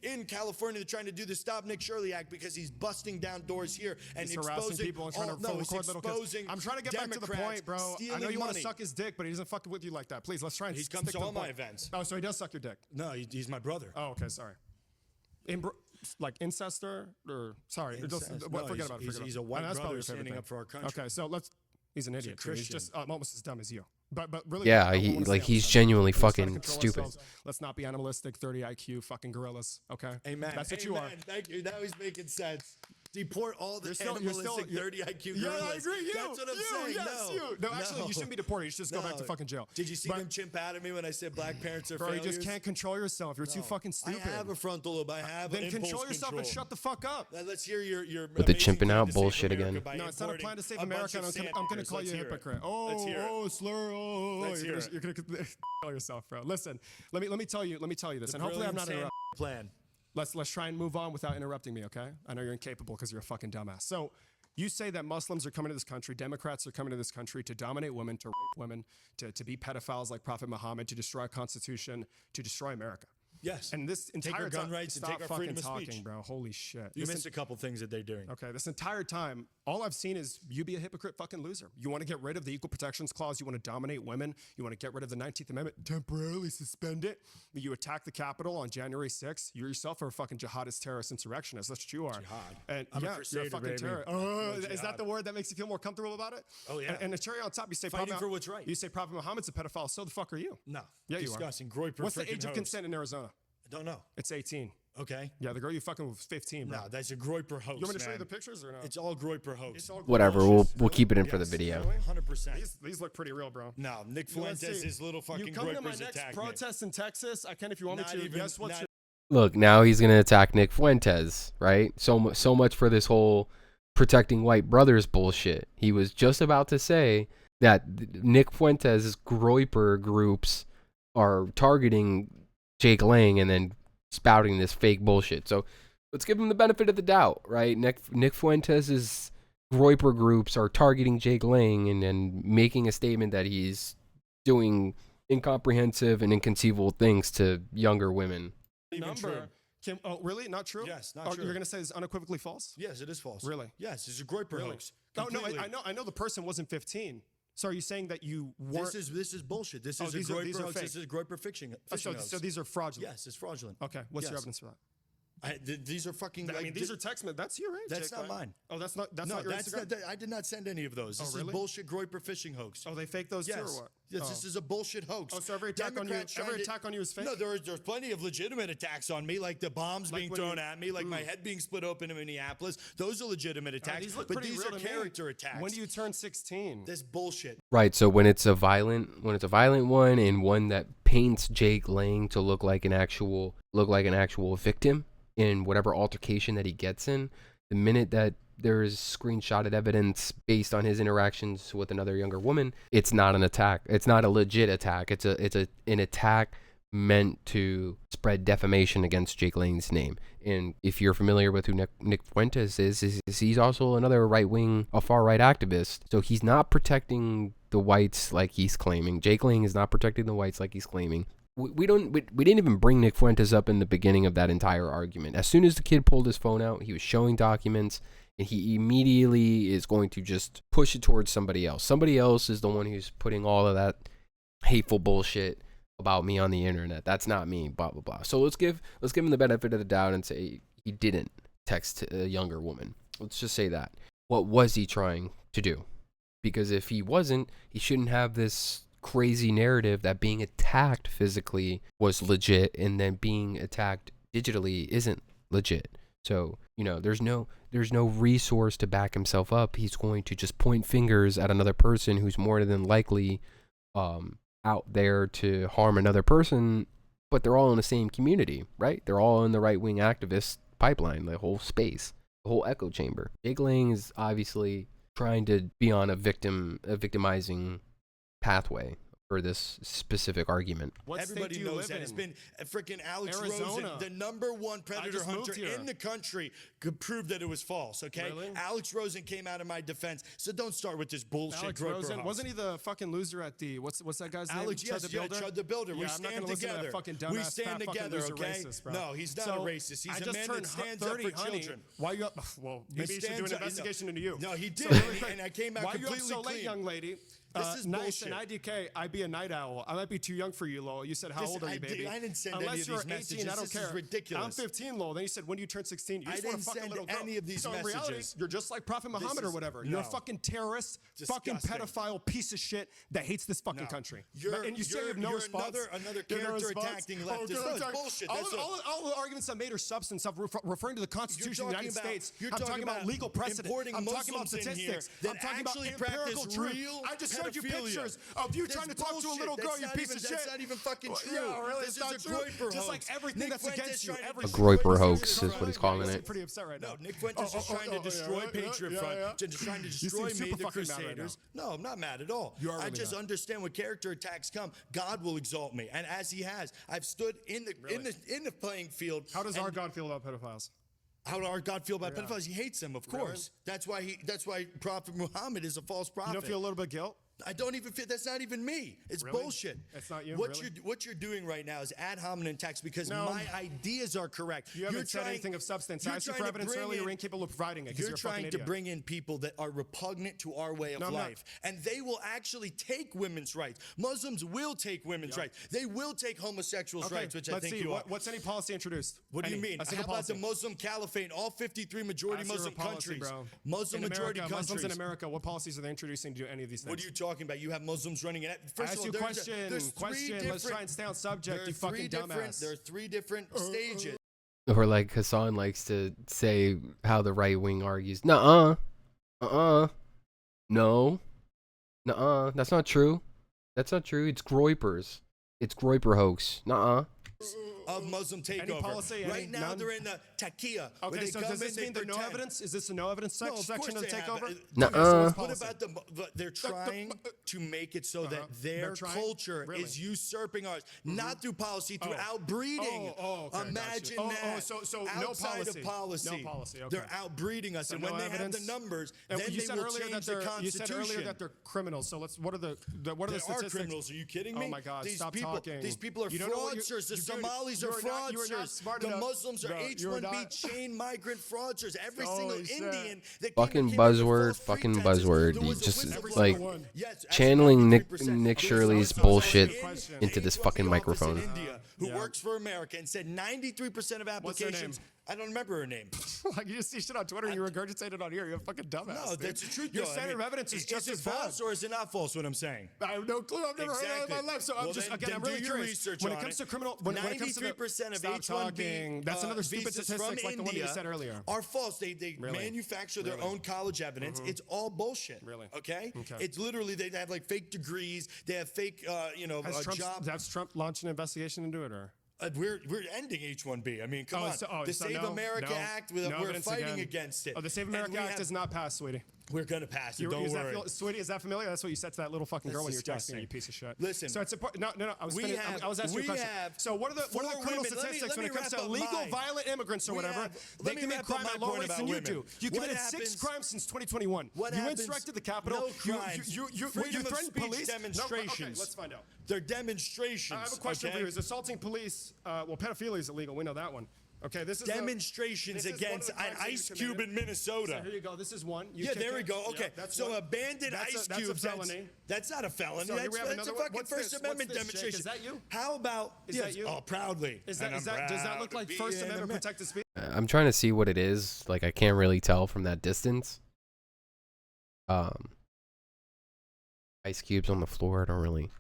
In California, they're trying to do the Stop Nick Shirley Act because he's busting down doors here and exposing people and trying to record little kids. I'm trying to get back to the point, bro. I know you want to suck his dick, but he doesn't fuck with you like that. Please, let's try and he comes to all my events. Oh, so he does suck your dick? No, he's my brother. Oh, okay, sorry. Like incest or sorry, forget about it. He's a white brother standing up for our country. Okay, so he's an idiot. He's just almost as dumb as you. But really, yeah, he's genuinely fucking stupid. Let's not be animalistic. 30 IQ, fucking gorillas. Okay, amen. That's what you are. Thank you. Now he's making sense. Deport all the animalistic 30 IQ gorillas. Yeah, I agree. That's what I'm saying. Yes, no, actually, you shouldn't be deported. You should just go back to fucking jail. Did you see them chimp out at me when I said black parents are failures? Bro, you just can't control yourself. You're too fucking stupid. I have a frontal lobe. I have then control yourself and shut the fuck up. Let's hear your with the chimping out bullshit again. No, it's not a plan to save America. I'm gonna call you a hypocrite. Oh, slur. Oh, you're gonna kill yourself, bro. Listen, let me tell you this, and hopefully I'm not interrupting. Plan. Let's try and move on without interrupting me, okay? I know you're incapable because you're a fucking dumbass. So you say that Muslims are coming to this country, Democrats are coming to this country to dominate women, to rape women, to be pedophiles like Prophet Muhammad, to destroy our Constitution, to destroy America. Yes. And this entire take our gun rights and take our freedom of speech, bro. Holy shit. You missed a couple things that they're doing. Okay, this entire time, all I've seen is you be a hypocrite fucking loser. You want to get rid of the Equal Protections Clause. You want to dominate women. You want to get rid of the 19th Amendment, temporarily suspend it. You attack the Capitol on January 6th. You yourself are a fucking jihadist, terrorist, insurrectionist. That's what you are. Jihad. And I'm you're a fucking terrorist. Is that the word that makes you feel more comfortable about it? Oh, yeah. And the cherry on top, you say fighting for what's right. You say Prophet Muhammad's a pedophile. So the fuck are you? No. Yeah, disgusting. you are. What's the age of consent in Arizona? I don't know. It's 18. Okay. Yeah, the girl you fucking was 15, bro. No, that's a Groyper hoax. You want me to show you the pictures or no? It's all Groyper hoax. Whatever, we'll keep it in for the video. 100%. These look pretty real, bro. No, Nick Fuentes is little fucking Groypers attacking. You come to my next protest in Texas, I can if you want me to. Guess what's your... Look, now he's gonna attack Nick Fuentes, right? So much for this whole protecting white brothers bullshit. He was just about to say that Nick Fuentes' Groyper groups are targeting Jake Lang and then spouting this fake bullshit. So let's give him the benefit of the doubt, right? Nick Fuentes' Groyper groups are targeting Jake Lang and making a statement that he's doing incomprehensive and inconceivable things to younger women. Oh, really? Not true? Yes, not true. You're going to say it's unequivocally false? Yes, it is false. Really? Yes, it's a Groyper hoax. Oh, no, I know the person wasn't 15. So are you saying that you weren't... This is bullshit. This is a Groyper hoax. This is a Groyper fiction. So these are fraudulent? Yes, it's fraudulent. Okay, what's your evidence for that? These are fucking... I mean, these are text messages. That's you, right? That's not mine. Oh, that's not your Instagram? I did not send any of those. This is bullshit Groyper phishing hoax. Oh, they fake those too, or what? Yes, this is a bullshit hoax. Oh, so every attack on you is fake? No, there's plenty of legitimate attacks on me, like the bombs being thrown at me, like my head being split open in Minneapolis. Those are legitimate attacks. But these are character attacks. When do you turn 16? This bullshit. Right. So when it's a violent one and one that paints Jake Lang to look like an actual victim in whatever altercation that he gets in, the minute that there is screenshotted evidence based on his interactions with another younger woman, it's not an attack. It's not a legit attack. It's an attack meant to spread defamation against Jake Lang's name. And if you're familiar with who Nick Fuentes is he's also another a far-right activist. So he's not protecting the whites like he's claiming. Jake Lang is not protecting the whites like he's claiming. We didn't even bring Nick Fuentes up in the beginning of that entire argument. As soon as the kid pulled his phone out, he was showing documents, and he immediately is going to just push it towards somebody else. Somebody else is the one who's putting all of that hateful bullshit about me on the internet. That's not me, blah, blah, blah. So let's give him the benefit of the doubt and say he didn't text a younger woman. Let's just say that. What was he trying to do? Because if he wasn't, he shouldn't have this crazy narrative that being attacked physically was legit and then being attacked digitally isn't legit. So, there's no resource to back himself up. He's going to just point fingers at another person who's more than likely out there to harm another person, but they're all in the same community, right? They're all in the right-wing activist pipeline, the whole space, the whole echo chamber. Big Lang is obviously trying to be on a victimizing pathway for this specific argument. Everybody knows that. It's been freaking Alex Rosen, the #1 predator hunter in the country, could prove that it was false, okay? Really? Alex Rosen came out of my defense, so don't start with this bullshit. Alex Rosen, wasn't he the fucking loser at the, what's that guy's name? Chud the Builder. Yeah, we stand together. We stand together, okay? Racist, no, he's not a racist. He's a man that stands up for children. Why you up? Well, maybe he should do an investigation into you. No, he did, and I came out completely clean. Why you up so late, young lady? This is nice bullshit. and IDK, I be a night owl. I might be too young for you, Lowell. You said, how old are you, baby? I didn't send Unless any of you're these messages. 18, I don't this care. is ridiculous. I'm 15, Lowell. Then you said, when do you turn 16? You I just didn't want to fuck a send little girl. any of these so messages. In reality, you're just like Prophet Muhammad or whatever. You're a fucking terrorist, Disgusting. fucking pedophile piece of shit that hates this fucking country. And you say you have no response. Another character attacking leftist. That's bullshit. All the arguments that made her substance of referring to the Constitution of the United States. I'm talking about legal precedent. I'm talking about statistics. I'm talking about empirical truth. I just showed you pictures of you trying to talk to a little girl, you piece of shit. That's not even fucking true. Yeah, really, this it's is a not true. Groyper Just hoax. like everything that's against you. A Groyper hoax is what he's calling it. Pretty upset right now. No, Nick Fuentes is trying to destroy Patriot Front, trying to destroy me, the Crusaders. No, I'm not mad at all. I just understand when character attacks come, God will exalt me, and as He has, I've stood in the playing field. How does our God feel about pedophiles? How does our God feel about pedophiles? He hates them, of course. That's why Prophet Muhammad is a false prophet. You don't feel a little bit of guilt? I don't even feel that's not even me. It's bullshit. It's not you. What you're doing right now is ad hominem attacks because my ideas are correct. You haven't said anything of substance. I asked you for evidence earlier. You're incapable of providing it. You're trying to bring in people that are repugnant to our way of life, and they will actually take women's rights. Muslims will take women's rites. They will take homosexuals' rights, which I think you are. What's any policy introduced? What do you mean? How about the Muslim caliphate? All 53 majority Muslim countries, Muslim majority countries. Muslims in America. What policies are they introducing to do any of these things? What are you talking about? You have Muslims running it. First of all, question. Let's try and stay on subject, you fucking dumbass. There are 3 different stages. Or like Hassan likes to say how the right wing argues. No. That's not true. That's not true. It's Groypers. It's Groyper hoax. Of Muslim takeover. Policy, right now they're in the taqiyya. Okay, so does this mean there's no evidence? Is this a no evidence section of the takeover? Nuh-uh. What about they're trying to make it so that their culture is usurping ours, not through policy, through outbreeding. Imagine that. So outside of policy. No policy. Okay. They're outbreeding us, and when they have the numbers, then they will change the Constitution. You said earlier that they're criminals. So what are the statistics? They are criminals. Are you kidding me? Oh my God! Stop talking. These people are fraudsters. The Somalis are fraudsters. The Muslims are H-1B chain migrant fraudsters. Every single Indian that fucking buzzword. He just like channeling Nick Shirley's bullshit into this fucking microphone. Who works for America and said 93% of applications. I don't remember her name. Like you just see shit on Twitter and you regurgitate it on here. You're a fucking dumbass. No, that's the truth. Your standard of evidence is just as false, or is it not false? What I'm saying. I have no clue. I've never heard of it in my life. So I'm just I'm really curious. When it comes to criminal, when it comes to 93% of H-1B that's another stupid statistic like the one you said earlier. Are false. They manufacture their own college evidence. It's all bullshit. Really? Okay. It's literally they have like fake degrees. They have fake jobs. Has Trump launched an investigation into it or? We're ending H-1B. I mean, come on. The Save America Act, we're fighting against it. Oh, the Save America Act is not passed, sweetie. We're going to pass it. Don't worry. Sweetie, is that familiar? That's what you said to that little fucking girl when you were texting her, you piece of shit. Listen. So it's important. No. I was asking you a question. So what are the criminal statistics when it comes to illegal violent immigrants or whatever? They commit crime at lower rates than you do. You committed 6 crimes since 2021. You insurrected the Capitol. You threatened police. Demonstrations. Let's find out. They're demonstrations. I have a question for you. Is assaulting police, pedophilia is illegal. We know that one. Okay, this is demonstrations against an ice cube in Minnesota. So here you go. This is one. Yeah, there we go. Okay, so abandoned ice cubes. That's not a felony. That's a fucking First Amendment demonstration. Is that you? How about? Is that you? Oh, proudly. Does that look like First Amendment protected speech? I'm trying to see what it is. Like, I can't really tell from that distance. Ice cubes on the floor. I don't really.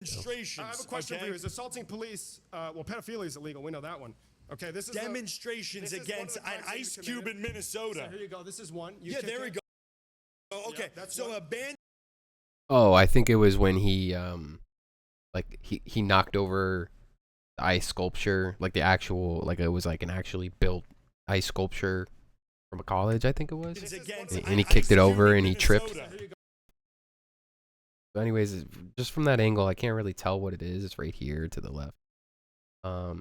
Demonstrations. I have a question for you. Is assaulting police? Well, pedophilia is illegal. We know that one. Okay, this is demonstrations against an ice cube in Minnesota. So here you go. This is one. Yeah, there we go. Okay, so abandoned. Oh, I think it was when he like he knocked over the ice sculpture, like the actual, like it was like an actually built ice sculpture from a college, I think it was, and he kicked it over and he tripped. So anyways, just from that angle, I can't really tell what it is. It's right here to the left.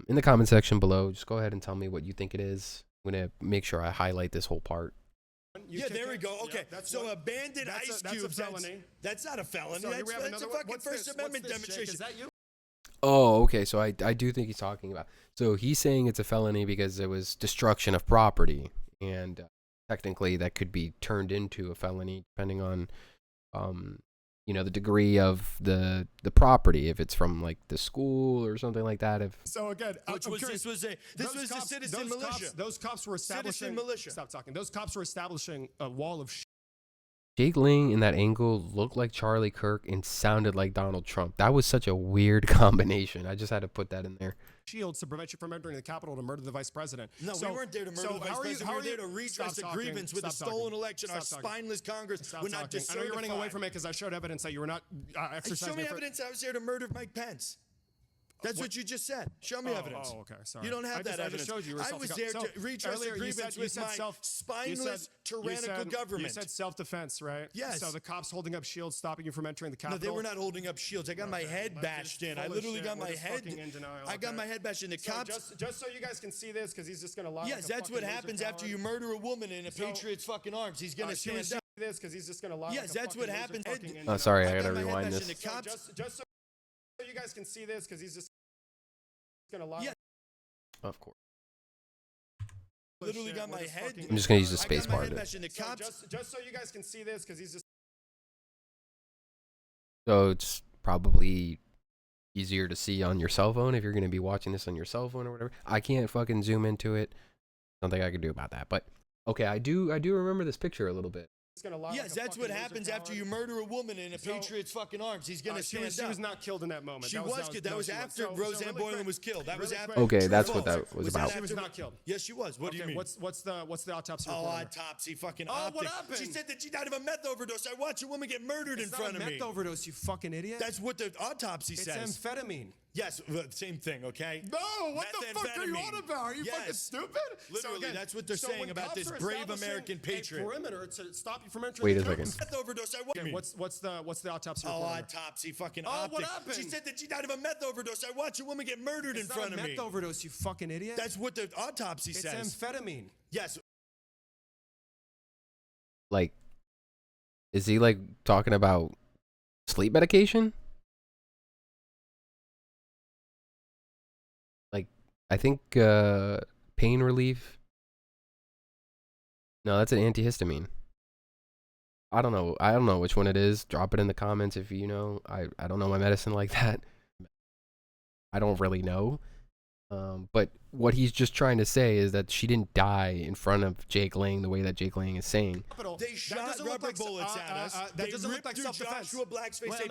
In the comment section below, just go ahead and tell me what you think it is. I'm gonna make sure I highlight this whole part. Yeah, there we go. Okay, so abandoned ice cubes. That's not a felony. That's a fucking First Amendment demonstration. Is that you? Oh, okay. So I do think he's talking about. So he's saying it's a felony because it was destruction of property, and technically that could be turned into a felony depending on, you know, the degree of the property, if it's from like the school or something like that. If so, again, this was a citizen militia. Those cops were establishing. Militia. Stop talking. Those cops were establishing a wall of. Jake Lang in that angle looked like Charlie Kirk and sounded like Donald Trump. That was such a weird combination. I just had to put that in there. Shields to prevent you from entering the Capitol to murder the vice president. No, we weren't there to murder the vice president. We were there to redress a grievance with a stolen election. Our spineless Congress would not decertify. I know you're running away from it because I showed evidence that you were not exercising. Show me evidence I was there to murder Mike Pence. That's what you just said. Show me evidence. Oh, okay. Sorry. You don't have that evidence. I just showed you. I was there to redress a grievance with my spineless, tyrannical government. You said self-defense, right? Yes. So the cops holding up shields, stopping you from entering the Capitol. No, they were not holding up shields. I got my head bashed in. I literally got my head. I got my head bashed in. The cops. Just so you guys can see this, because he's just gonna lie. Yes, that's what happens after you murder a woman in a patriot's fucking arms. He's gonna stand up. This, because he's just gonna lie. Yes, that's what happens. Oh, sorry, I gotta rewind this. Just so you guys can see this, because he's just gonna lie. Yeah. Of course. Literally got my head. I'm just gonna use the space bar. Just so you guys can see this, because he's just. So it's probably easier to see on your cell phone if you're gonna be watching this on your cell phone or whatever. I can't fucking zoom into it. Nothing I can do about that. But okay, I do remember this picture a little bit. Yes, that's what happens after you murder a woman in a patriot's fucking arms. He's gonna stand up. She was not killed in that moment. She was killed. That was after Roseanne Boylan was killed. That was after. Okay, that's what that was about. She was not killed. Yes, she was. What do you mean? What's the autopsy report? Oh, autopsy, fucking optic. What happened? She said that she died of a meth overdose. I watched a woman get murdered in front of me. Meth overdose, you fucking idiot. That's what the autopsy says. It's amphetamine. Yes, same thing, okay? No, what the fuck are you on about? Are you fucking stupid? Literally, that's what they're saying about this brave American patriot. Perimeter to stop you from entering. Wait a second. Meth overdose. What's the autopsy report? Oh, autopsy, fucking optic. What happened? She said that she died of a meth overdose. I watched a woman get murdered in front of me. Meth overdose, you fucking idiot. That's what the autopsy says. It's amphetamine. Yes. Like, is he like talking about sleep medication? Like, I think pain relief. No, that's an antihistamine. I don't know which one it is. Drop it in the comments if you know. I don't know my medicine like that. I don't really know. But what he's just trying to say is that she didn't die in front of Jake Lang the way that Jake Lang is saying. They shot rubber bullets at us. That doesn't look like self-defense. Joshua Black's face. I'm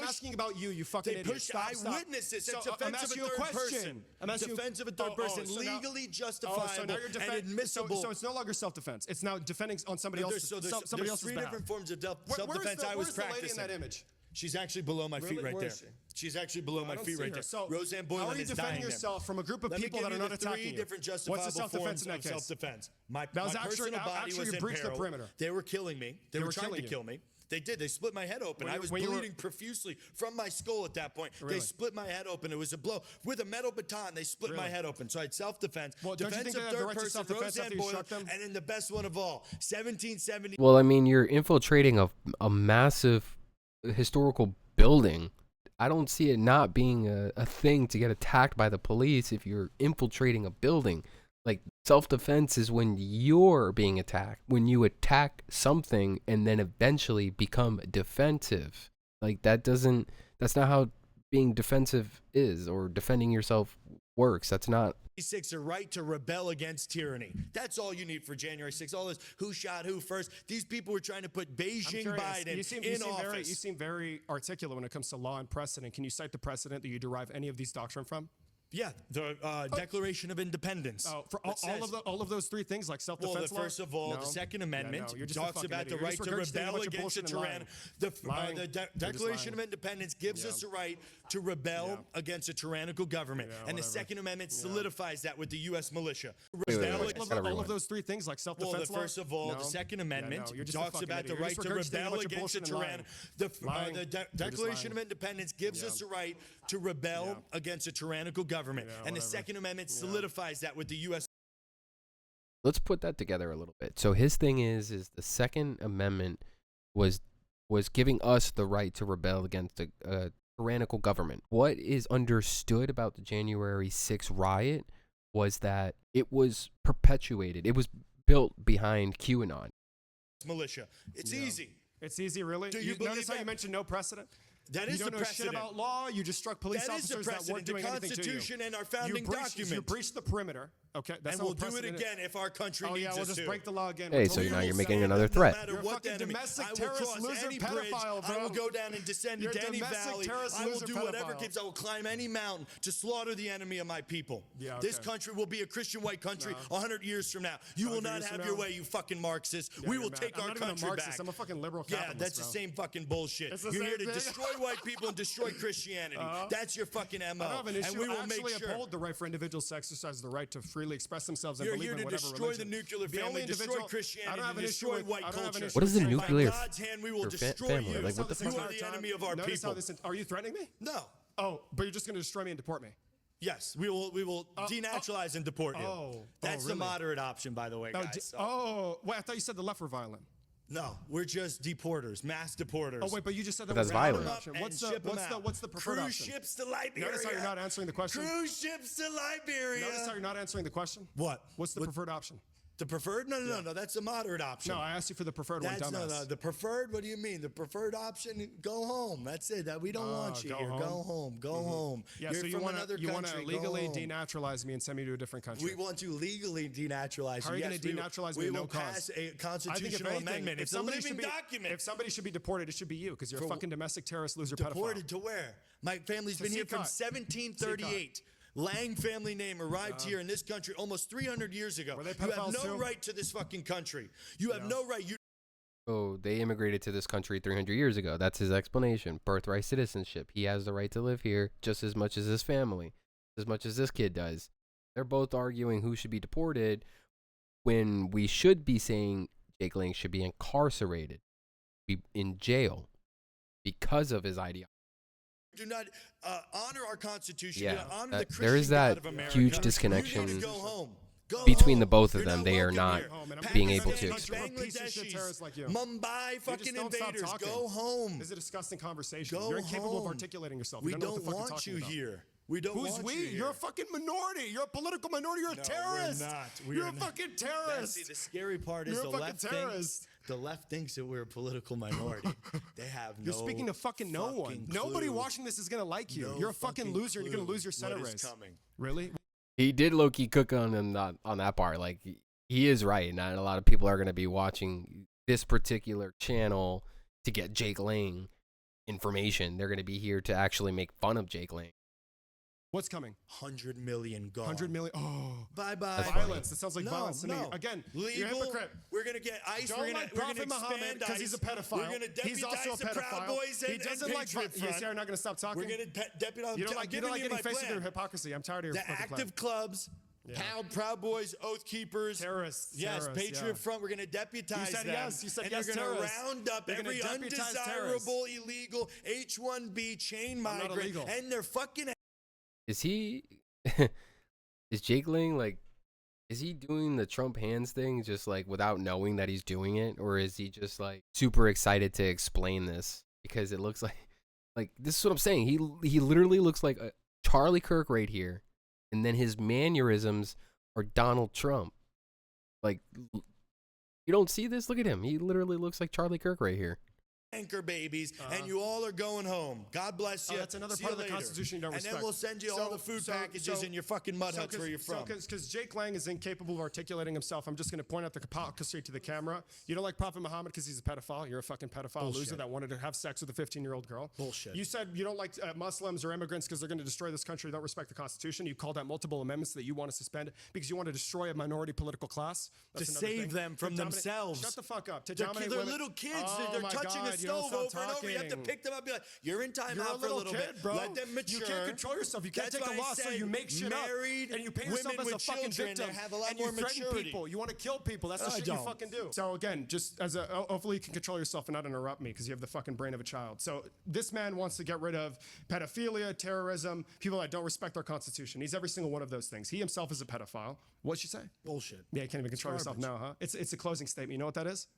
asking about you fucking idiot. They pushed eyewitnesses. It's defense of a third person. Defense of a third person. Legally justifiable and admissible. So it's no longer self-defense. It's now defending on somebody else's behalf. There's three different forms of self-defense I was practicing. Where's the lady in that image? She's actually below my feet right there. She's actually below my feet right there. So Roseanne Boylan is dying. How are you defending yourself from a group of people that are not attacking you? What's the self-defense in that case? Self-defense. My personal body was in peril. They were killing me. They were trying to kill me. They did. They split my head open. I was bleeding profusely from my skull at that point. They split my head open. It was a blow. With a metal baton, they split my head open. So I had self-defense. Defense of third person, Roseanne Boylan, and then the best one of all, 1770. Well, I mean, you're infiltrating a massive historical building. I don't see it not being a thing to get attacked by the police if you're infiltrating a building. Like, self-defense is when you're being attacked, when you attack something and then eventually become defensive. Like, that's not how being defensive is, or defending yourself works. That's not. 6 a right to rebel against tyranny. That's all you need for January 6th. All this who shot who first. These people were trying to put Beijing Biden in office. You seem very articulate when it comes to law and precedent. Can you cite the precedent that you derive any of these doctrine from? Yeah, the Declaration of Independence. For all of those three things, like self-defense law? First of all, the Second Amendment talks about the right to rebel against a tyrannical. The Declaration of Independence gives us a right to rebel against a tyrannical government, and the Second Amendment solidifies that with the U.S. militia. All of those three things, like self-defense law? First of all, the Second Amendment talks about the right to rebel against a tyrannical. The Declaration of Independence gives us a right to rebel against a tyrannical government, and the Second Amendment solidifies that with the U.S. Let's put that together a little bit. So his thing is the Second Amendment was giving us the right to rebel against a tyrannical government. What is understood about the January 6th riot was that it was perpetuated. It was built behind QAnon. Militia. It's easy. It's easy, really? Do you notice how you mentioned no precedent? That is you don't know shit about law. You just struck police officers that weren't doing anything to you. The Constitution and our founding documents. You breached the perimeter. Okay, that's and we'll do it again if our country needs us to. We'll just break the law again. Hey, so now you're making another threat. You're a fucking domestic terrorist, loser, pedophile, bro. I will go down and descend into any valley. I will do whatever keeps. I will climb any mountain to slaughter the enemy of my people. This country will be a Christian white country 100 years from now. You will not have your way, you fucking Marxists. We will take our country back. I'm a fucking liberal capitalist. Yeah, that's the same fucking bullshit. You're here to destroy white people and destroy Christianity. That's your fucking MO. I don't have an issue. And we will make sure. Uphold the right for individuals to exercise the right to freely express themselves and believe in whatever religion. You're here to destroy the nuclear family, destroy Christianity, and destroy white culture. What is the nuclear we will destroy you. Like, what the fuck? You are the enemy of our people. Are you threatening me? No. Oh, but you're just going to destroy me and deport me? Yes, we will denaturalize and deport you. That's the moderate option, by the way, guys. Wait, I thought you said the left were violent. No, we're just deporters, mass deporters. Oh wait, but you just said that that's violent. What's the preferred option? Cruise ships to Liberia. Notice how you're not answering the question. Cruise ships to Liberia. Notice how you're not answering the question. What? What's the preferred option? The preferred? No. That's a moderate option. No, I asked you for the preferred one, dumbass. No. The preferred? What do you mean? The preferred option? Go home. That's it. We don't want you here. Go home. Go home. Yeah. You're so you want to legally denaturalize me and send me to a different country? We want to legally denaturalize you. How are you going to denaturalize me? We will pass a constitutional amendment. It's a living document. If somebody should be deported, it should be you, because you're a fucking domestic terrorist, loser, pedophile. Deported to where? My family's been here from 1738. Lang family name arrived here in this country almost 300 years ago. You have no right to this fucking country. You have no right. Oh, they immigrated to this country 300 years ago. That's his explanation. Birthright citizenship. He has the right to live here just as much as his family, as much as this kid does. They're both arguing who should be deported when we should be saying Jake Lang should be incarcerated, be in jail because of his ideology. Do not honor our Constitution. Yeah, honor the there is that huge disconnection between the both of them. They are not being able to. Mumbai fucking invaders, go home. This is a disgusting conversation. You're incapable of articulating yourself. We don't want you here. We don't want you here. You're a fucking minority. You're a political minority. You're a terrorist. We're not. You're a fucking terrorist. See, the scary part is the left thinks. The left thinks that we're a political minority. They have no. You're speaking to fucking no one. Nobody watching this is gonna like you. You're a fucking loser, and you're gonna lose your Senate race. Really? He did low-key cook on that part. Like, he is right. Not a lot of people are gonna be watching this particular channel to get Jake Lang information. They're gonna be here to actually make fun of Jake Lang. What's coming? 100 million gone. 100 million. Oh, bye-bye. Violence. It sounds like violence to me. Again, legal. You're a hypocrite. We're gonna get ICE. Don't like Prophet Muhammad because he's a pedophile. We're gonna he's also a pedophile. He doesn't like. You see, I'm not gonna stop talking. We're gonna deputize. You don't like getting faced with your hypocrisy. I'm tired of your the active clubs. Proud Boys, Oath Keepers, terrorists. Yes, Patriot Front. We're going to deputize them. Yes, you said and yes. They're going to round up every undesirable, illegal H-1B chain migrant, and they're fucking. Is he? Is Jake Lang like? Is he doing the Trump hands thing just like without knowing that he's doing it, or is he just like super excited to explain this because it looks like Like, this is what I'm saying. He literally looks like a Charlie Kirk right here, and then his mannerisms are Donald Trump. Like, you don't see this? Look at him. He literally looks like Charlie Kirk right here. Anchor babies, and you all are going home. God bless you. That's another See part you of the later. Constitution you don't respect. And then we'll send you all the food packages in your fucking mud huts where you're from. Because Jake Lang is incapable of articulating himself, I'm just going to point out the hypocrisy to the camera. You don't like Prophet Muhammad because he's a pedophile. You're a fucking pedophile loser that wanted to have sex with a 15-year-old girl. Bullshit. You said you don't like Muslims or immigrants because they're going to destroy this country. You don't respect the Constitution. You called out multiple amendments that you want to suspend because you want to destroy a minority political class. That's to save them from themselves. Shut the fuck up. To they're dominate they're women. little kids. Oh, they're touching a stove over and over. You have to pick them up and be like, you're in timeout for a little bit. Bro. Let them mature. You can't control yourself. You can't take a loss, so you make shit up. And you paint yourself as a fucking victim. Have a lot and more you threaten maturity. people. You want to kill people. That's the shit you fucking do. So again, just as hopefully you can control yourself and not interrupt me because you have the fucking brain of a child. So this man wants to get rid of pedophilia, terrorism, people that don't respect our Constitution. He's every single one of those things. He himself is a pedophile. What'd you say? Bullshit. Yeah, you can't even control yourself now, huh? It's a closing statement. You know what that is?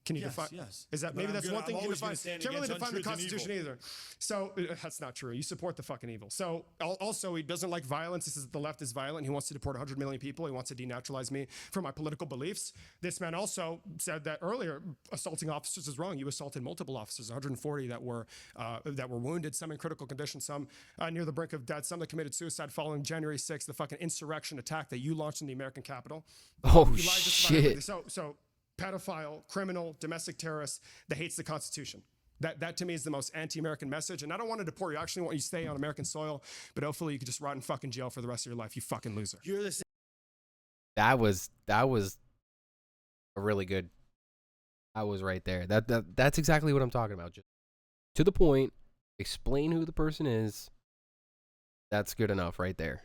Can you define? Yes. Is that maybe that's one thing you can define? Can't really define the untruth and Constitution either. So that's not true. You support the fucking evil. So also he doesn't like violence. He says the left is violent. He wants to deport 100 million people. He wants to denaturalize me for my political beliefs. This man also said that earlier assaulting officers is wrong. You assaulted multiple officers, 140 that were wounded, some in critical condition, some near the brink of death, some that committed suicide following January 6th, the fucking insurrection attack that you launched in the American Capitol. Oh shit! So pedophile, criminal, domestic terrorist that hates the Constitution. That to me is the most anti-American message. And I don't want to deport you. I actually want you to stay on American soil, but hopefully you could just rot in fucking jail for the rest of your life, you fucking loser. You're the same. That was a really good. I was right there. That's exactly what I'm talking about. Just to the point, explain who the person is. That's good enough right there.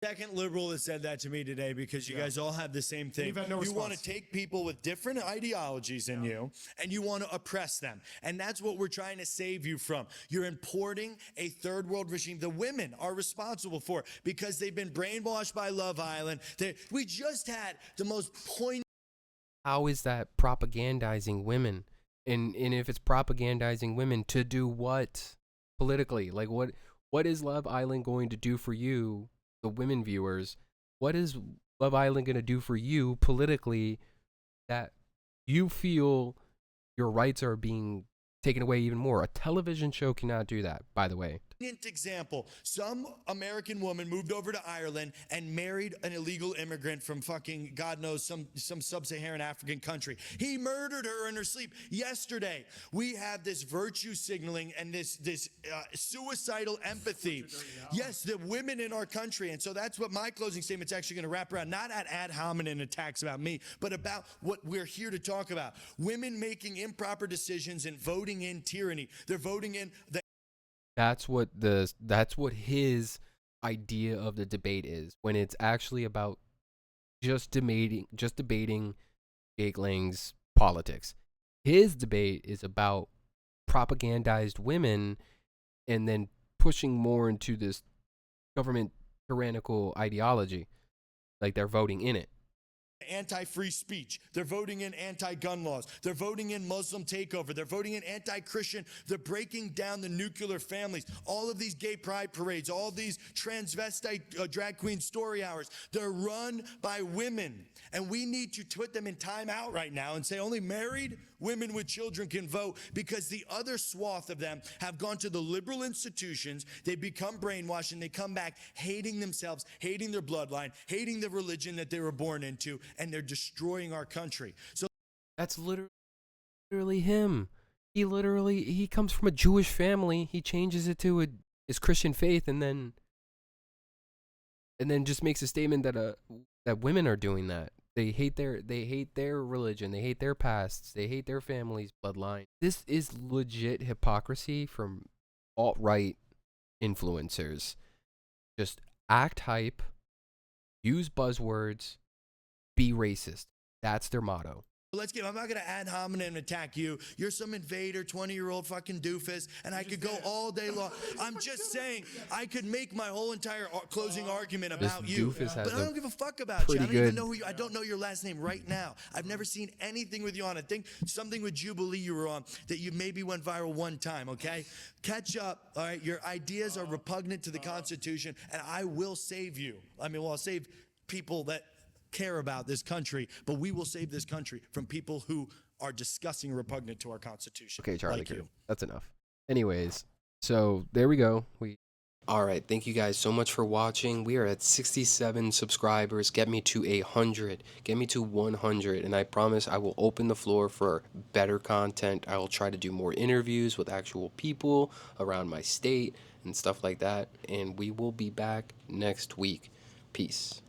Second liberal that said that to me today because you guys all have the same thing. You want to take people with different ideologies than you and you want to oppress them. And that's what we're trying to save you from. You're importing a third world regime. The women are responsible for it because they've been brainwashed by Love Island. We just had the most poignant. How is that propagandizing women? And if it's propagandizing women to do what politically? Like what is Love Island going to do for you? The women viewers, what is Love Island going to do for you politically that you feel your rights are being taken away even more? A television show cannot do that, by the way. Example, some American woman moved over to Ireland and married an illegal immigrant from fucking God knows some sub-Saharan African country. He murdered her in her sleep yesterday. We have this virtue signaling and this suicidal empathy. Yes, the women in our country. And so that's what my closing statement's actually going to wrap around, not at ad hominem attacks about me, but about what we're here to talk about. Women making improper decisions and voting in tyranny. They're voting in the That's what his idea of the debate is, when it's actually about just debating Jake Lang's politics. His debate is about propagandized women and then pushing more into this government tyrannical ideology. Like they're voting in it. Anti-free speech. They're voting in anti-gun laws. They're voting in Muslim takeover. They're voting in anti-Christian. They're breaking down the nuclear families. All of these gay pride parades, all these transvestite drag queen story hours, they're run by women. And we need to put them in time out right now and say only married women with children can vote, because the other swath of them have gone to the liberal institutions. They become brainwashed and they come back hating themselves, hating their bloodline, hating the religion that they were born into, and they're destroying our country. So that's literally him. He comes from a Jewish family. He changes it to his Christian faith, and then just makes a statement that women are doing that. They hate their religion. They hate their pasts. They hate their family's bloodline. This is legit hypocrisy from alt-right influencers. Just act hype, use buzzwords, be racist. That's their motto. I'm not going to ad hominem and attack you. You're some invader, 20-year-old fucking doofus, and I could go all day long. I'm just saying, I could make my whole entire closing argument about you. But I don't give a fuck about you. I don't even know who you are. I don't know your last name right now. I've never seen anything with you on. I think something with Jubilee you were on that you maybe went viral one time, okay? Catch up, all right? Your ideas are repugnant to the Constitution, and I will save you. I mean, well, I'll save people that care about this country, but we will save this country from people who are disgusting, repugnant to our Constitution. Okay, Charlie, like you. That's enough. Anyways, so there we go. All right, thank you guys so much for watching. We are at 67 subscribers. Get me to 100. Get me to 100, and I promise I will open the floor for better content. I will try to do more interviews with actual people around my state and stuff like that, and we will be back next week. Peace.